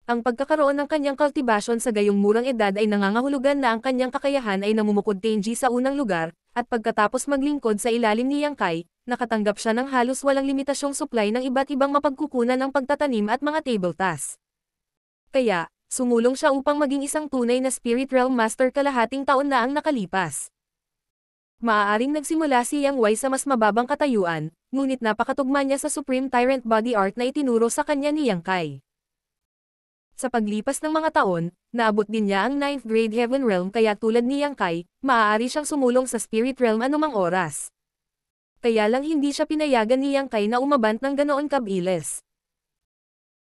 Ang pagkakaroon ng kanyang kultibasyon sa gayong murang edad ay nangangahulugan na ang kanyang kakayahan ay namumukod tenji sa unang lugar, at pagkatapos maglingkod sa ilalim ni Yang Kai, nakatanggap siya ng halos walang limitasyong supply ng iba't ibang mapagkukunan ng pagtatanim at mga table tasks. Kaya, sumulong siya upang maging isang tunay na Spirit Realm Master kalahating taon na ang nakalipas. Maaaring nagsimula si Yang Wei sa mas mababang katayuan, ngunit napakatugma niya sa Supreme Tyrant Body Art na itinuro sa kanya ni Yang Kai. Sa paglipas ng mga taon, naabot din niya ang 9th grade Heaven Realm kaya tulad ni Yang Kai, maaari siyang sumulong sa Spirit Realm anumang oras. Kaya lang hindi siya pinayagan ni Yang Kai na umabant ng ganoon kabilis.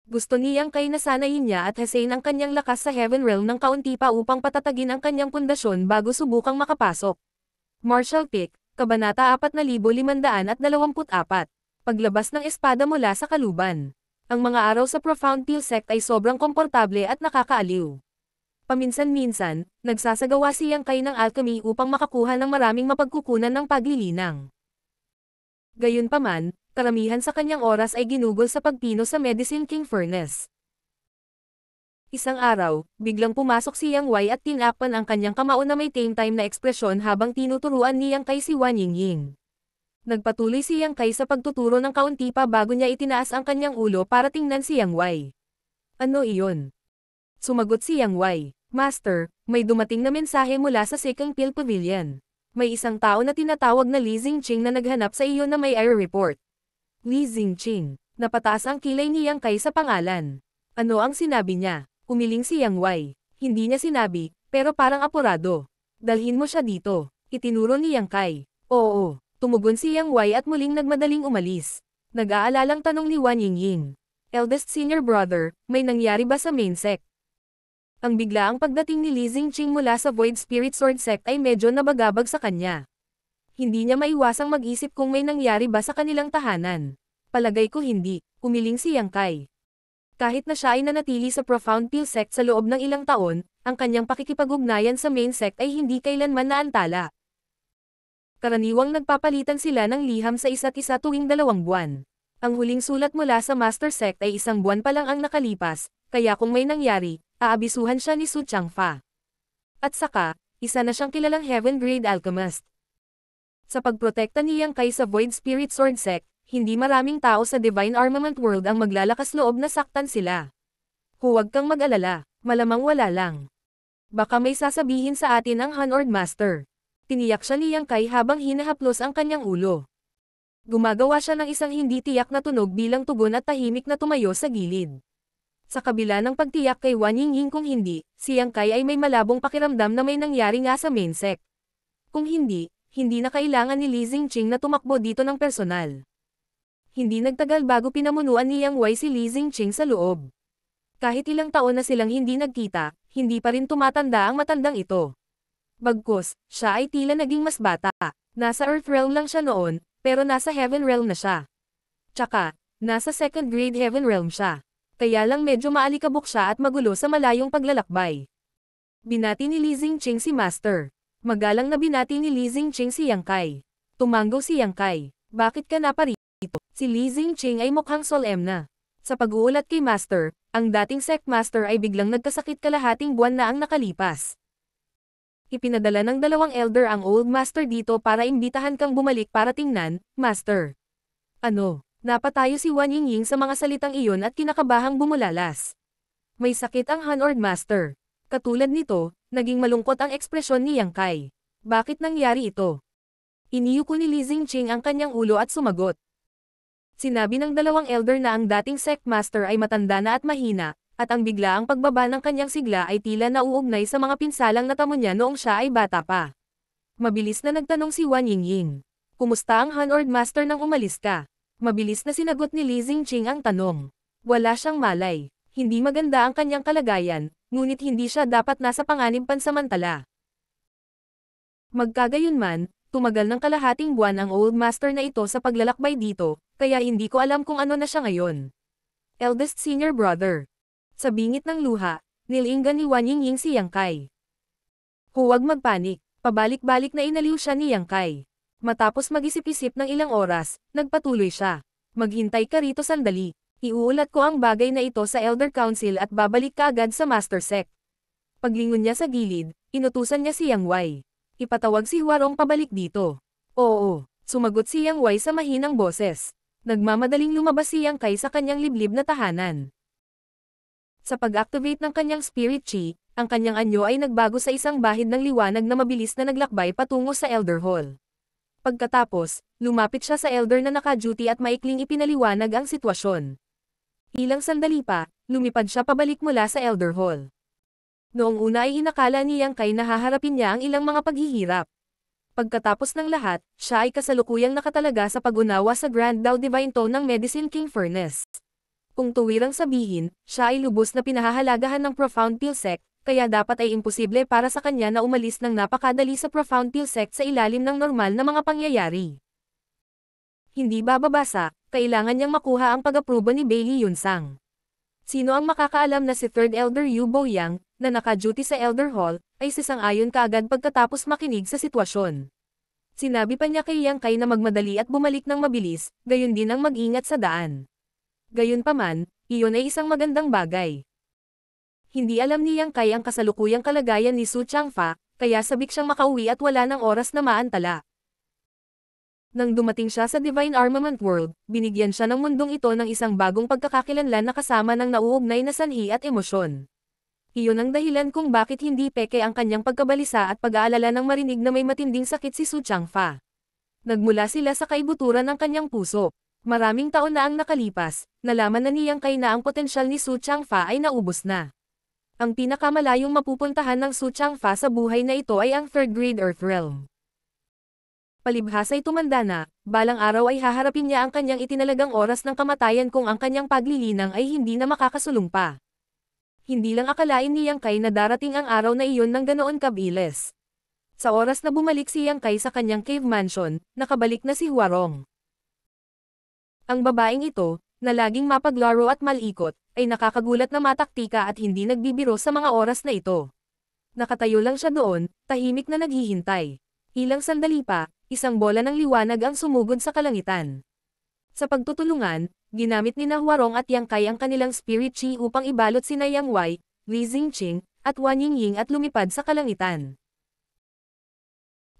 Gusto ni Yang Kai na sanayin niya at hasain ang kanyang lakas sa Heaven Realm ng kaunti pa upang patatagin ang kanyang pundasyon bago subukang makapasok. Martial Pick, Kabanata 4524. Paglabas ng espada mula sa kaluban. Ang mga araw sa Profound Teal Sect ay sobrang komportable at nakakaaliw. Paminsan-minsan, nagsasagawa si Yang Kai ng alchemy upang makakuha ng maraming mapagkukunan ng paglilinang. Gayunpaman, karamihan sa kanyang oras ay ginugol sa pagpino sa Medicine King Furnace. Isang araw, biglang pumasok si Yang Wei at tinakpan ang kanyang kamao na may tame time na ekspresyon habang tinuturuan ni Yang Kai si Wan Yingying. Nagpatuloy si Yang Kai sa pagtuturo ng kaunti pa bago niya itinaas ang kanyang ulo para tingnan si Yang Wei. Ano iyon? Sumagot si Yang Wei. Master, may dumating na mensahe mula sa Second Pill Pavilion. May isang tao na tinatawag na Li Xingqing na naghanap sa iyo na may air report. Li Xingqing. Napataas ang kilay ni Yang Kai sa pangalan. Ano ang sinabi niya? Umiling si Yang Wei. Hindi niya sinabi, pero parang apurado. Dalhin mo siya dito. Itinuro ni Yang Kai. Oo. Tumugon si Yang Wei at muling nagmadaling umalis. Nag-aalalang tanong ni Wan Yingying. Eldest senior brother, may nangyari ba sa main sect? Ang biglaang pagdating ni Li Xingqing mula sa Void Spirit Sword Sect ay medyo nabagabag sa kanya. Hindi niya maiwasang mag-isip kung may nangyari ba sa kanilang tahanan. Palagay ko hindi, umiling si Yang Kai. Kahit na siya ay nanatili sa Profound Pill Sect sa loob ng ilang taon, ang kanyang pakikipag-ugnayan sa main sect ay hindi kailanman naantala. Karaniwang nagpapalitan sila ng liham sa isa't isa tuwing 2 buwan. Ang huling sulat mula sa Master Sect ay 1 buwan pa lang ang nakalipas, kaya kung may nangyari, aabisuhan siya ni Su Changfa. At saka, isa na siyang kilalang Heaven Grade Alchemist. Sa pagprotekta ni Yang Kai sa Void Spirit Sword Sect, hindi maraming tao sa Divine Armament World ang maglalakas loob na saktan sila. Huwag kang mag-alala, malamang wala lang. Baka may sasabihin sa atin ang Hanord Master. Tiniyak siya ni Yang Kai habang hinahaplos ang kanyang ulo. Gumagawa siya ng isang hindi tiyak na tunog bilang tugon at tahimik na tumayo sa gilid. Sa kabila ng pagtiyak kay Wan Yingying kung hindi, si Yang Kai ay may malabong pakiramdam na may nangyari nga sa main sect. Kung hindi, hindi na kailangan ni Li Xingqing na tumakbo dito ng personal. Hindi nagtagal bago pinamunuan ni Yang Wei si Li Xingqing sa loob. Kahit ilang taon na silang hindi nagkita, hindi pa rin tumatanda ang matandang ito. Bagkus, siya ay tila naging mas bata. Nasa Earth Realm lang siya noon, pero nasa Heaven Realm na siya. Tsaka, nasa Second Grade Heaven Realm siya. Kaya lang medyo maalikabok siya at magulo sa malayong paglalakbay. Binati ni Li Xingqing si Master. Magalang na binati ni Li Xingqing si Yang Kai. Tumanggo si Yang Kai. Bakit ka naparito? Si Li Xingqing ay mukhang solemn. Sa pag-uulat kay Master, ang dating Sect Master ay biglang nagkasakit kalahating buwan na ang nakalipas. Ipinadala ng 2 elder ang Old Master dito para imbitahan kang bumalik para tingnan, Master. Ano? Napatayo si Wan Yingying sa mga salitang iyon at kinakabahang bumulalas. May sakit ang Hanord Master. Katulad nito, naging malungkot ang ekspresyon ni Yang Kai. Bakit nangyari ito? Iniyuko ni Li Xingqing ang kanyang ulo at sumagot. Sinabi ng 2 elder na ang dating Sect Master ay matanda na at mahina, at ang biglaang pagbaba ng kanyang sigla ay tila nauugnay sa mga pinsalang natamo niya noong siya ay bata pa. Mabilis na nagtanong si Wan Yingying. Kumusta ang Hanord Master nang umalis ka? Mabilis na sinagot ni Li Xingqing ang tanong. Wala siyang malay. Hindi maganda ang kanyang kalagayan, ngunit hindi siya dapat nasa panganib pansamantala. Magkagayunman, tumagal ng kalahating buwan ang Old Master na ito sa paglalakbay dito, kaya hindi ko alam kung ano na siya ngayon. Eldest senior brother. Sa bingit ng luha, nilinggan ni Wan Yingying si Yang Kai. Huwag magpanik, pabalik-balik na inaliw siya ni Yang Kai. Matapos mag-isip-isip ng ilang oras, nagpatuloy siya. Maghintay ka rito sandali. Iuulat ko ang bagay na ito sa Elder Council at babalik ka agad sa Master Sect. Paglingon niya sa gilid, inutusan niya si Yang Wei. Ipatawag si Huarong pabalik dito. Oo, sumagot si Yang Wei sa mahinang boses. Nagmamadaling lumabas si Yang Kai sa kanyang liblib na tahanan. Sa pag-activate ng kanyang Spirit Chi, ang kanyang anyo ay nagbago sa isang bahid ng liwanag na mabilis na naglakbay patungo sa Elder Hall. Pagkatapos, lumapit siya sa Elder na naka-duty at maikling ipinaliwanag ang sitwasyon. Ilang sandali pa, lumipad siya pabalik mula sa Elder Hall. Noong una ay inakala ni Yang Kai na haharapin niya ang ilang mga paghihirap. Pagkatapos ng lahat, siya ay kasalukuyang nakatalaga sa pag-unawa sa Grand Dao Divine Tone ng Medicine King Furnace. Kung tuwirang sabihin, siya ay lubos na pinahahalagahan ng Profound Pill Sect, kaya dapat ay imposible para sa kanya na umalis ng napakadali sa Profound Pill Sect sa ilalim ng normal na mga pangyayari. Hindi bababasa, kailangan niyang makuha ang pag-aprobo ni Bailey Yunsang. Sino ang makakaalam na si Third Elder Yu Boyang, na naka-duty sa Elder Hall, ay sisang-ayon kaagad pagkatapos makinig sa sitwasyon. Sinabi pa niya kay Yang Kai na magmadali at bumalik ng mabilis, gayon din ang mag-ingat sa daan. Gayunpaman, iyon ay isang magandang bagay. Hindi alam ni Yang Kai ang kasalukuyang kalagayan ni Su Changfa, kaya sabik siyang makauwi at wala ng oras na maantala. Nang dumating siya sa Divine Armament World, binigyan siya ng mundong ito ng isang bagong pagkakakilanlan na kasama ng nauugnay na sanhi at emosyon. Iyon ang dahilan kung bakit hindi peke ang kanyang pagkabalisa at pag-aalala nang marinig na may matinding sakit si Su Changfa. Nagmula sila sa kaibuturan ng kanyang puso. Maraming taon na ang nakalipas, nalaman na niyang kay na ang potensyal ni Su Changfa ay naubos na. Ang pinakamalayong mapupuntahan ng Su Changfa sa buhay na ito ay ang third grade Earth Realm. Palibhas ay tumanda na, balang araw ay haharapin niya ang kanyang itinalagang oras ng kamatayan kung ang kanyang paglilinang ay hindi na makakasulong pa. Hindi lang akalain ni Yang Kai na darating ang araw na iyon ng ganoon kabilis. Sa oras na bumalik si Yang Kai sa kanyang cave mansion, nakabalik na si Huarong. Ang babaeng ito, na laging mapaglaro at malikot, ay nakakagulat na mataktika at hindi nagbibiro sa mga oras na ito. Nakatayo lang siya doon, tahimik na naghihintay. Ilang sandali pa, isang bola ng liwanag ang sumugod sa kalangitan. Sa pagtutulungan, ginamit ni Huarong at Yang Kai ang kanilang spirit chi upang ibalot sina Yang Wei, Li Xingqing, at Wan Yingying at lumipad sa kalangitan.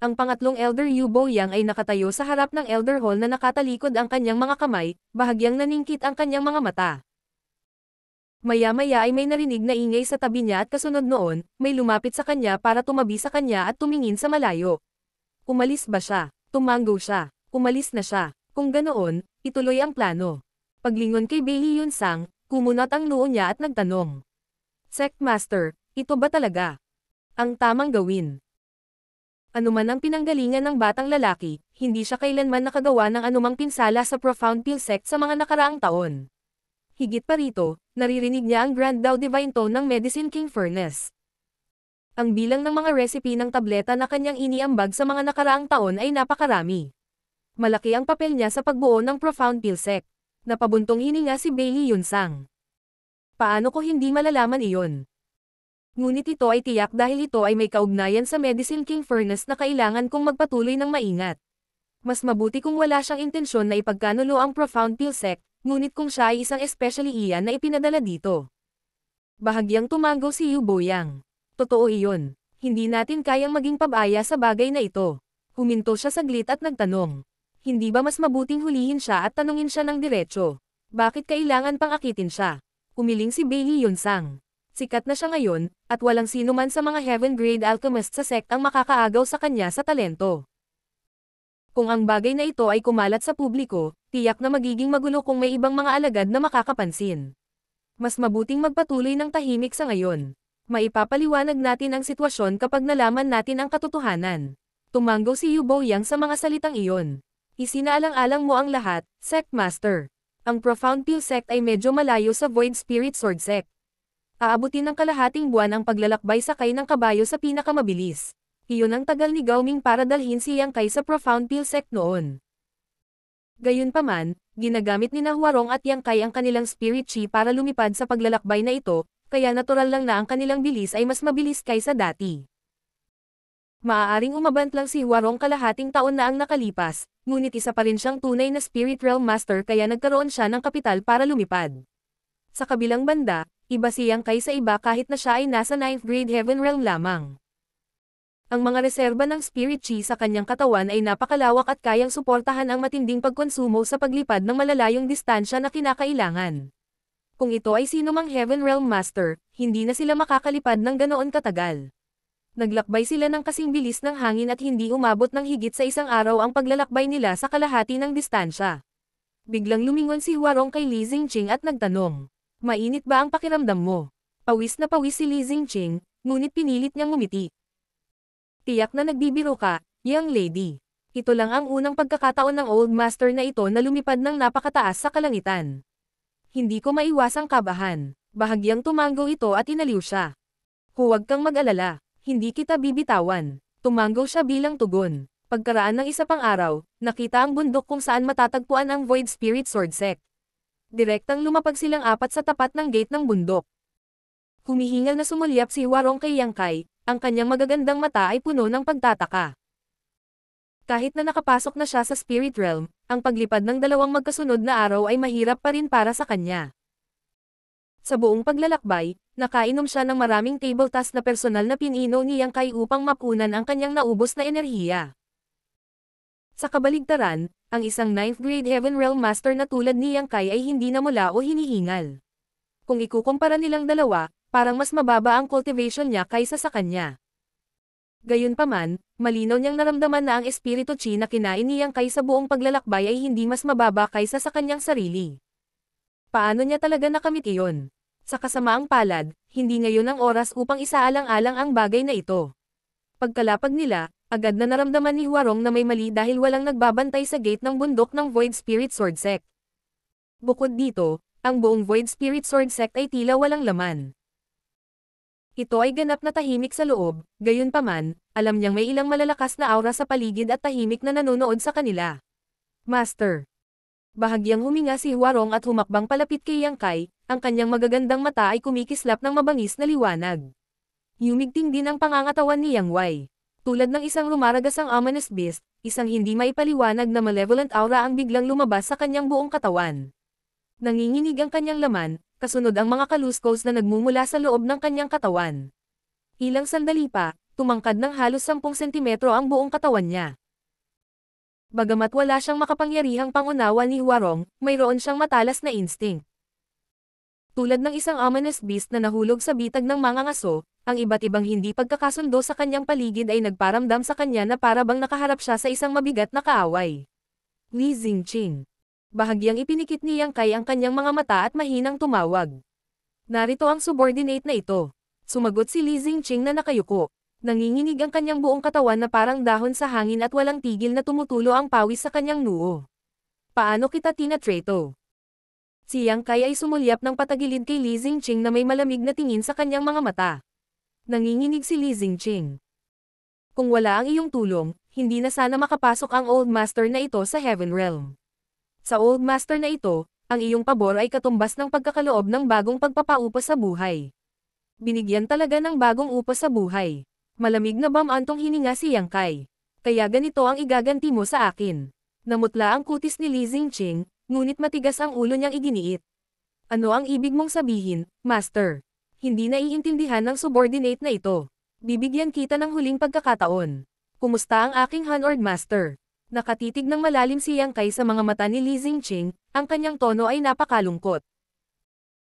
Ang pangatlong Elder Yu Boyang ay nakatayo sa harap ng Elder Hall na nakatalikod ang kanyang mga kamay, bahagyang naningkit ang kanyang mga mata. Maya-maya ay may narinig na ingay sa tabi niya at kasunod noon, may lumapit sa kanya para tumabi sa kanya at tumingin sa malayo. Umalis ba siya? Tumanggo siya. Umalis na siya. Kung ganoon, ituloy ang plano. Paglingon kay Bailey Yunsang, kumunot ang noo niya at nagtanong. Sect Master, ito ba talaga ang tamang gawin? Ano man ang pinanggalingan ng batang lalaki, hindi siya kailanman nakagawa ng anumang pinsala sa Profound Peel Sect sa mga nakaraang taon. Higit pa rito, naririnig niya ang Grand Dao Divine Tone ng Medicine King Furnace. Ang bilang ng mga recipe ng tableta na kanyang iniambag sa mga nakaraang taon ay napakarami. Malaki ang papel niya sa pagbuo ng Profound Peel Sect. Napabuntong hininga si Bailey Yunsang. Paano ko hindi malalaman iyon? Ngunit ito ay tiyak dahil ito ay may kaugnayan sa Medicine King Furnace na kailangan kong magpatuloy ng maingat. Mas mabuti kung wala siyang intensyon na ipagkanulo ang Profound Peel Sect, ngunit kung siya ay isang especially iyan na ipinadala dito. Bahagyang tumango si Yu Boyang. Totoo iyon. Hindi natin kayang maging pabaya sa bagay na ito. Huminto siya saglit at nagtanong. Hindi ba mas mabuting hulihin siya at tanungin siya ng diretso? Bakit kailangan pang akitin siya? Umiling si Bailey Yunsang. Sikat na siya ngayon, at walang sino man sa mga heaven-grade alchemist sa sect ang makakaagaw sa kanya sa talento. Kung ang bagay na ito ay kumalat sa publiko, tiyak na magiging magulo kung may ibang mga alagad na makakapansin. Mas mabuting magpatuloy ng tahimik sa ngayon. Maipapaliwanag natin ang sitwasyon kapag nalaman natin ang katotohanan. Tumango si Yu Boyang sa mga salitang iyon. Isinaalang-alang mo ang lahat, Sect Master. Ang Profound Peel Sect ay medyo malayo sa Void Spirit Sword Sect. Aabutin ng kalahating buwan ang paglalakbay sakay ng kabayo sa pinakamabilis. Iyon ang tagal ni Gao Ming para dalhin si Yang Kai sa Profound Peel Sect noon. Gayunpaman, ginagamit ni Huarong at Yang Kai ang kanilang spirit chi para lumipad sa paglalakbay na ito, kaya natural lang na ang kanilang bilis ay mas mabilis kaysa dati. Maaaring umabant lang si Huarong kalahating taon na ang nakalipas, ngunit isa pa rin siyang tunay na Spirit Realm Master kaya nagkaroon siya ng kapital para lumipad. Sa kabilang banda, iba si Yang Kai sa iba kahit na siya ay nasa 9th grade Heaven Realm lamang. Ang mga reserba ng Spirit Chi sa kanyang katawan ay napakalawak at kayang suportahan ang matinding pagkonsumo sa paglipad ng malalayong distansya na kinakailangan. Kung ito ay sinumang Heaven Realm Master, hindi na sila makakalipad ng ganoon katagal. Naglakbay sila ng kasing bilis ng hangin at hindi umabot ng higit sa isang araw ang paglalakbay nila sa kalahati ng distansya. Biglang lumingon si Huarong kay Li Xingqing at nagtanong, mainit ba ang pakiramdam mo? Pawis na pawis si Li Xingqing, ngunit pinilit niyang ngumiti. Tiyak na nagbibiro ka, young lady. Ito lang ang unang pagkakataon ng Old Master na ito na lumipad ng napakataas sa kalangitan. Hindi ko maiwasang kabahan. Bahagyang tumango ito at inaliw siya. Huwag kang mag-alala. Hindi kita bibitawan. Tumango siya bilang tugon. Pagkaraan ng isa pang araw, nakita ang bundok kung saan matatagpuan ang Void Spirit Sword Sect. Direktang lumapag silang apat sa tapat ng gate ng bundok. Humihingal na sumulyap si Huarong kay Yang Kai, ang kanyang magagandang mata ay puno ng pagtataka. Kahit na nakapasok na siya sa Spirit Realm, ang paglipad ng dalawang magkasunod na araw ay mahirap pa rin para sa kanya. Sa buong paglalakbay, nakainom siya ng maraming table task na personal na pinino ni Yang Kai upang mapunan ang kanyang naubos na enerhiya. Sa kabaligtaran, ang isang 9th grade Heaven Realm Master na tulad ni Yang Kai ay hindi namula o hinihingal. Kung ikukumpara nilang dalawa, parang mas mababa ang cultivation niya kaysa sa kanya. Gayunpaman, malinaw niyang naramdaman na ang espiritu chi na kinain ni Yang Kai sa buong paglalakbay ay hindi mas mababa kaysa sa kanyang sarili. Paano niya talaga nakamit iyon? Sa kasamaang palad, hindi ngayon ang oras upang isaalang-alang ang bagay na ito. Pagkalapag nila, agad na naramdaman ni Huarong na may mali dahil walang nagbabantay sa gate ng bundok ng Void Spirit Sword Sect. Bukod dito, ang buong Void Spirit Sword Sect ay tila walang laman. Ito ay ganap na tahimik sa loob, gayunpaman, alam niyang may ilang malalakas na aura sa paligid at tahimik na nanonood sa kanila. Master. Bahagyang huminga si Huarong at humakbang palapit kay Yang Kai, ang kanyang magagandang mata ay kumikislap ng mabangis na liwanag. Humigting din ang pangangatawan ni Yang Wei. Tulad ng isang rumaragasang ominous beast, isang hindi maipaliwanag na malevolent aura ang biglang lumabas sa kanyang buong katawan. Nanginginig ang kanyang laman, kasunod ang mga kaluskos na nagmumula sa loob ng kanyang katawan. Ilang sandali pa, tumangkad ng halos 10 sentimetro ang buong katawan niya. Bagamat wala siyang makapangyarihang pangunawa ni Huarong, mayroon siyang matalas na instinct. Tulad ng isang ominous beast na nahulog sa bitag ng mga ngaso, ang iba't ibang hindi pagkakasundo sa kanyang paligid ay nagparamdam sa kanya na para bang nakaharap siya sa isang mabigat na kaaway. Li Xingqing. Bahagyang ipinikit ni Yang Kai ang kanyang mga mata at mahinang tumawag. Narito ang subordinate na ito. Sumagot si Li Xingqing na nakayuko. Nanginginig ang kanyang buong katawan na parang dahon sa hangin at walang tigil na tumutulo ang pawis sa kanyang noo. Paano kita tinatreto? Si Yang Kai ay sumulyap ng patagilid kay Li Xingqing na may malamig na tingin sa kanyang mga mata. Nanginginig si Li Xingqing. Kung wala ang iyong tulong, hindi na sana makapasok ang Old Master na ito sa Heaven Realm. Sa Old Master na ito, ang iyong pabor ay katumbas ng pagkakaloob ng bagong pagpapaupa sa buhay. Binigyan talaga ng bagong upa sa buhay. Malamig na bamantong hininga si Yang Kai. Kaya ganito ang igaganti mo sa akin. Namutla ang kutis ni Li Xingqing, ngunit matigas ang ulo niyang iginiit. Ano ang ibig mong sabihin, Master? Hindi naiintindihan ng subordinate na ito. Bibigyan kita ng huling pagkakataon. Kumusta ang aking Hanord Master? Nakatitig ng malalim si Yang Kai sa mga mata ni Li Xingqing, ang kanyang tono ay napakalungkot.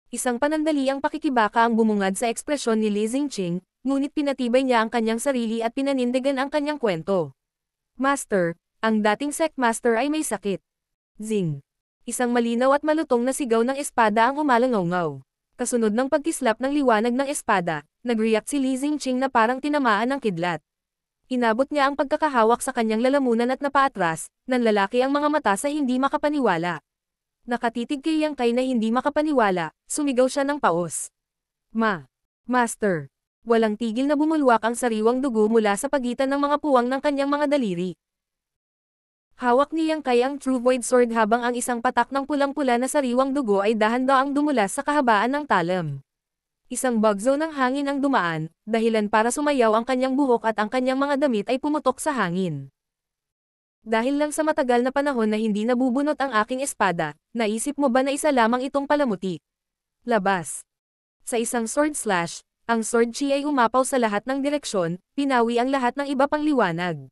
Isang panandali ang pakikibaka ang bumungad sa ekspresyon ni Li Xingqing, ngunit pinatibay niya ang kanyang sarili at pinanindigan ang kanyang kwento. Master, ang dating sect master ay may sakit. Zing. Isang malinaw at malutong na sigaw ng espada ang umalangaw-ngaw. Kasunod ng pagkislap ng liwanag ng espada, nag-react si Li Xingqing na parang tinamaan ng kidlat. Inabot niya ang pagkakahawak sa kanyang lalamunan at napaatras, nanlalaki ang mga mata sa hindi makapaniwala. Nakatitig kay Yang Kai na hindi makapaniwala, sumigaw siya ng paos. Master. Walang tigil na bumulwak ang sariwang dugo mula sa pagitan ng mga puwang ng kanyang mga daliri. Hawak ni Yang Kai ang True Void Sword habang ang isang patak ng pulang-pula na sariwang dugo ay dahan-daang dumulas sa kahabaan ng talam. Isang bagzo ng hangin ang dumaan, dahilan para sumayaw ang kanyang buhok at ang kanyang mga damit ay pumutok sa hangin. Dahil lang sa matagal na panahon na hindi nabubunot ang aking espada, naisip mo ba na isa lamang itong palamuti? Labas. Sa isang sword slash, ang sword chi ay umapaw sa lahat ng direksyon, pinawi ang lahat ng iba pang liwanag.